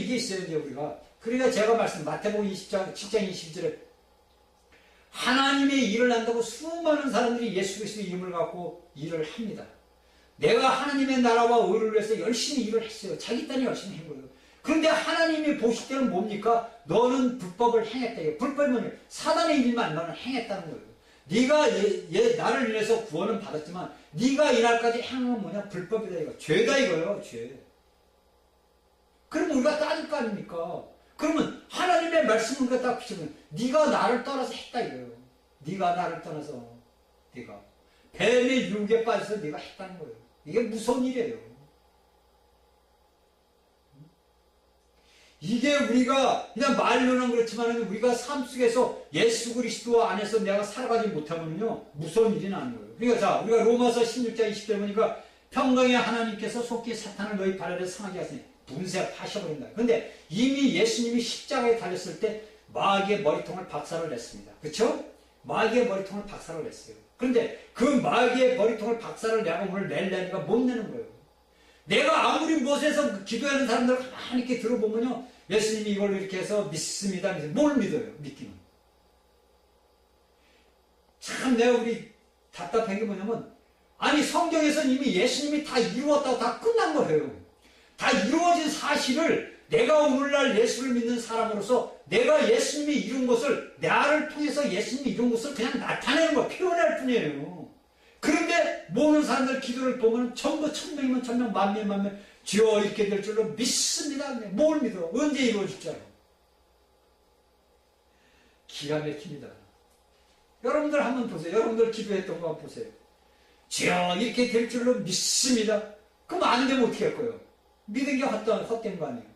이게 있어야 돼요, 우리가. 그러니까 제가 마태복음 20장 7장 20절에 하나님의 일을 한다고 수많은 사람들이 예수 그리스도의 이름을 갖고 일을 합니다. 내가 하나님의 나라와 의를 위해서 열심히 일을 했어요. 자기 딴에 열심히 한 거예요. 그런데 하나님이 보실 때는 뭡니까? 너는 불법을 행했다. 불법이 뭐냐? 사단의 일만 너는 행했다는 거예요. 네가 나를 인해서 구원은 받았지만 네가 이날까지 행한 건 뭐냐? 불법이다 이거. 죄다 이거예요. 죄. 그럼 우리가 따질 거 아닙니까? 그러면 하나님의 말씀을 갖다 비추면 네가 나를 떠나서 했다 이거예요. 네가 나를 떠나서 네가 뱀의 유혹에 빠져서 네가 했다는 거예요. 이게 무서운 일이에요. 이게 우리가 그냥 말로는 그렇지만 우리가 삶 속에서 예수 그리스도 안에서 내가 살아가지 못하면요 무서운 일이 나는 거예요. 그러니까 자 우리가 로마서 16장 20절 보니까 평강의 하나님께서 속히 사탄을 너희 발 아래 상하게 하시니 분쇄하셔버린다. 그런데 이미 예수님이 십자가에 달렸을 때 마귀의 머리통을 박살을 냈습니다. 그렇죠? 마귀의 머리통을 박살을 냈어요. 그런데 그 마귀의 머리통을 박살을 내가 오늘 낼래니까 못 내는 거예요. 내가 아무리 못해서 기도하는 사람들 가만히 이렇게 들어보면요 예수님이 이걸 이렇게 해서 믿습니다. 뭘 믿어요? 믿기는. 참 내가 우리 답답한 게 뭐냐면 아니 성경에서는 이미 예수님이 다 이루었다고 다 끝난 거예요. 다 이루어진 사실을 내가 오늘날 예수를 믿는 사람으로서 내가 예수님이 이룬 것을 나를 통해서 예수님이 이룬 것을 그냥 나타내는 거야. 표현할 뿐이에요. 그런데 모든 사람들 기도를 보면 전부 1000명이면 1000명, 만명, 만명 주여 이렇게 될 줄로 믿습니다. 뭘 믿어? 언제 이루어질 줄 알아? 기가 막힙니다. 여러분들 한번 보세요. 여러분들 기도했던 거 한번 보세요. 주여 이렇게 될 줄로 믿습니다. 그럼 안 되면 어떻게 할 거예요? 믿은 게 헛된 거 아니에요?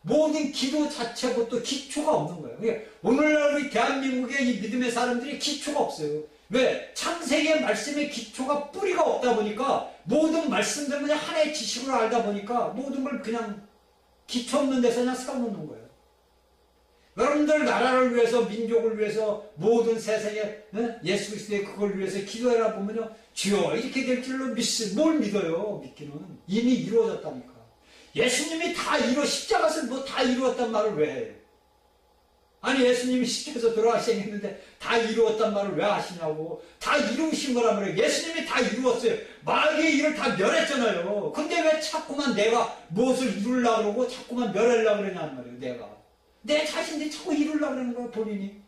모든 기도 자체부터 기초가 없는 거예요. 그러니까 오늘날 우리 대한민국의 이 믿음의 사람들이 기초가 없어요. 왜? 창세기의 말씀의 기초가 뿌리가 없다 보니까 모든 말씀들 그냥 하나의 지식으로 알다 보니까 모든 걸 그냥 기초 없는 데서 그냥 세워놓는 거예요. 여러분들 나라를 위해서 민족을 위해서 모든 세상에 예수 그리스도의 그걸 위해서 기도해라 보면요. 주여 이렇게 될 줄로 뭘 믿어요. 믿기는 이미 이루어졌다니까. 예수님이 다 십자가에서 뭐 다 이루었단 말을 왜 해요? 아니 예수님이 십자가에서 돌아가시겠는데 다 이루었단 말을 왜 하시냐고. 다 이루신 거란 말이에요. 예수님이 다 이루었어요. 마귀의 일을 다 멸했잖아요. 근데 왜 자꾸만 내가 무엇을 이루려고 그러고 자꾸만 멸하려고 그러냐는 말이에요. 내 자신들이 자꾸 이루려고 그러는 거예요. 본인이.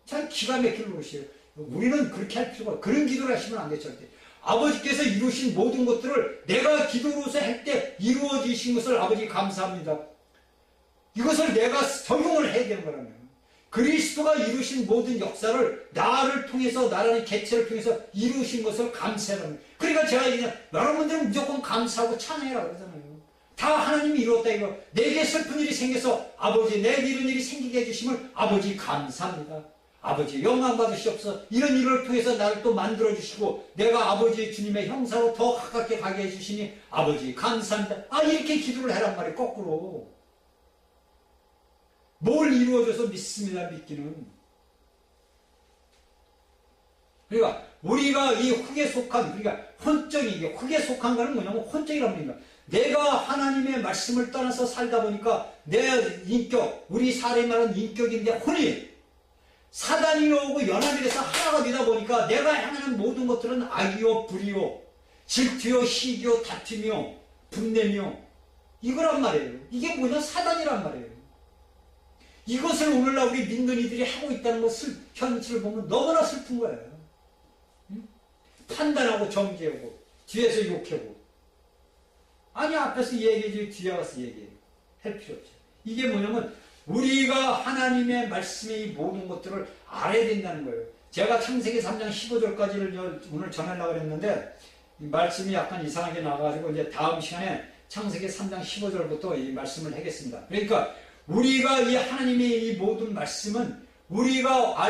참 기가 막힐 노릇이에요. 우리는 그렇게 할 필요가 그런 기도를 하시면 안 돼. 절대. 아버지께서 이루신 모든 것들을 내가 기도로서 할 때 이루어지신 것을 아버지 감사합니다. 이것을 내가 적용을 해야 되는 거라면 그리스도가 이루신 모든 역사를 나를 통해서 나라는 개체를 통해서 이루신 것을 감사하는. 그러니까 제가 그냥 여러분들은 무조건 감사하고 찬양해라 그러잖아요. 다 하나님이 이루었다 이거. 내게 슬픈 일이 생겨서 아버지 내 이런 일이 생기게 해주심을 아버지 감사합니다. 아버지 영광 받으시옵소서. 이런 일을 통해서 나를 또 만들어주시고 내가 아버지 주님의 형사로 더 가깝게 가게 해주시니 아버지 감사합니다. 이렇게 기도를 해란 말이에요. 거꾸로. 뭘 이루어져서 믿습니다. 믿기는. 그러니까 우리가 이 흙에 속한 그러니까 혼적이 흙에 속한 거는 뭐냐면 혼적이란 말입니다. 내가 하나님의 말씀을 떠나서 살다 보니까 내 인격, 우리 사람이 말하는 인격인데 혼이 사단이 오고 연합이 돼서 하나가 되다 보니까 내가 행하는 모든 것들은 악이요 불이요 질투요 시기요 다툼이요 분냄이요 이거란 말이에요. 이게 뭐냐? 사단이란 말이에요. 이것을 오늘날 우리 믿는 이들이 하고 있다는 것을 현실을 보면 너무나 슬픈 거예요. 응? 판단하고 정죄하고 뒤에서 욕하고 아니 앞에서 얘기해야지 뒤에 와서 얘기해. 할 필요 없죠. 이게 뭐냐면 우리가 하나님의 말씀의 이 모든 것들을 알아야 된다는 거예요. 제가 창세기 3장 15절까지를 오늘 전하려고 했는데 이 말씀이 약간 이상하게 나와가지고 이제 다음 시간에 창세기 3장 15절부터 이 말씀을 하겠습니다. 그러니까 우리가 이 하나님의 이 모든 말씀은 우리가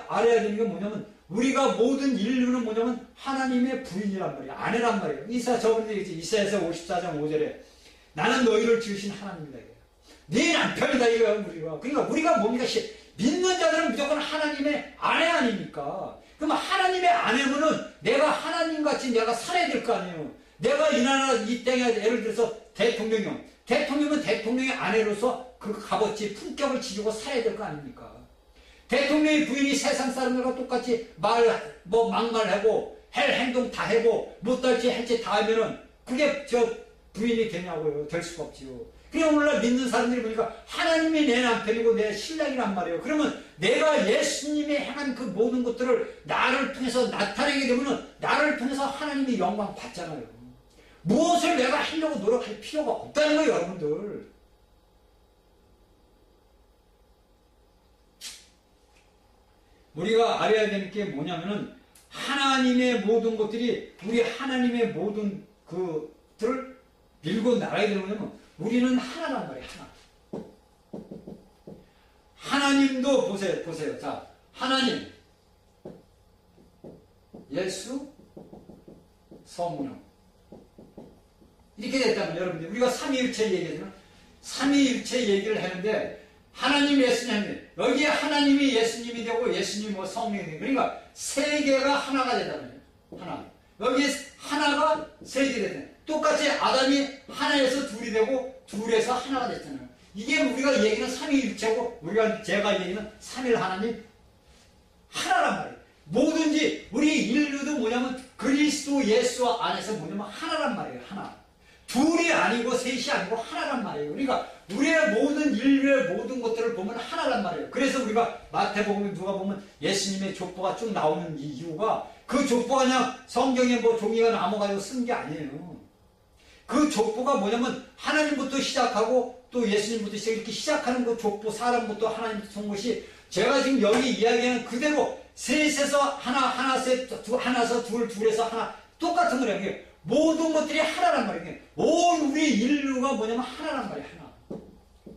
알아야 되는 게 뭐냐면 우리가 모든 인류는 뭐냐면 하나님의 부인이란 말이에요. 아내란 말이에요. 이사야서 54장 5절에 나는 너희를 지으신 하나님이다. 네 남편이다 이거예요. 그러니까 우리가 뭡니까? 믿는 자들은 무조건 하나님의 아내 아닙니까? 그럼 하나님의 아내면은 내가 하나님같이 내가 살아야 될 거 아니에요. 내가 이 나라 이 땅에 예를 들어서 대통령이면 대통령의 아내로서 그 값어치 품격을 지키고 살아야 될 거 아닙니까? 대통령의 부인이 세상 사람들과 똑같이 막말하고 할 행동 다 하고 못할지 할지 다 하면은 그게 부인이 되냐고요. 될 수가 없지요. 그냥 오늘날 믿는 사람들이 보니까 하나님이 내 남편이고 내 신랑이란 말이에요. 그러면 내가 예수님이 행한 그 모든 것들을 나를 통해서 나타내게 되면은 나를 통해서 하나님이 영광 받잖아요. 무엇을 내가 하려고 노력할 필요가 없다는 거예요, 여러분들. 우리가 알아야 되는 게 뭐냐면은 하나님의 모든 것들이 우리 하나님의 모든 그들을 밀고 나가야 되는 거냐면 우리는 하나란 말이에요. 하나님도 보세요. 자, 하나님, 예수, 성령 이렇게 됐다면 여러분들 우리가 삼위일체 얘기하잖아요. 삼위일체 얘기를 하는데 하나님, 예수님, 여기에 하나님이 예수님이 되고 예수님이 성령이 되고 그러니까 세 개가 하나가 되잖아요. 하나. 여기에 하나가 세 개 되잖아요. 똑같이 아담이 하나에서 둘이 되고 둘에서 하나가 됐잖아요. 이게 우리가 얘기는 삼위일체고 제가 얘기는 삼일 하나님 하나란 말이에요. 뭐든지 우리 인류도 뭐냐면 그리스도 예수 안에서 뭐냐면 하나란 말이에요. 하나. 둘이 아니고 셋이 아니고 하나란 말이에요. 그러니까 우리의 모든 인류의 모든 것들을 보면 하나란 말이에요. 그래서 우리가 마태복음 누가 보면 예수님의 족보가 쭉 나오는 이유가 그 족보가 그냥 성경에 종이가 남아가지고 쓴 게 아니에요. 그 족보가 뭐냐면 하나님부터 시작하고 또 예수님부터 이렇게 시작하는 그 족보 사람부터 하나님부터 준 것이 제가 지금 여기 이야기하는 그대로 셋에서 하나에서 둘에서 하나 똑같은 거예요. 모든 것들이 하나란 말이에요. 온 우리 인류가 뭐냐면 하나란 말이에요. 하나.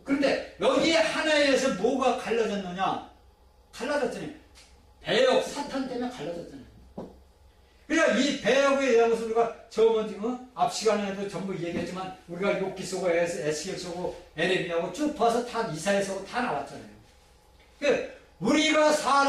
그런데 여기 하나에 의해서 뭐가 갈라졌느냐? 갈라졌잖아요. 배역, 사탄 때문에 갈라졌잖아요. 그러니까 이 배역에 대한 것을 우리가 저번 앞 시간에도 전부 얘기했지만 우리가 욥기 쓰고 에스겔 쓰고 에레미야하고 쭉 봐서 다 이사야 쓰고 다 나왔잖아요. 그러니까 우리가 사람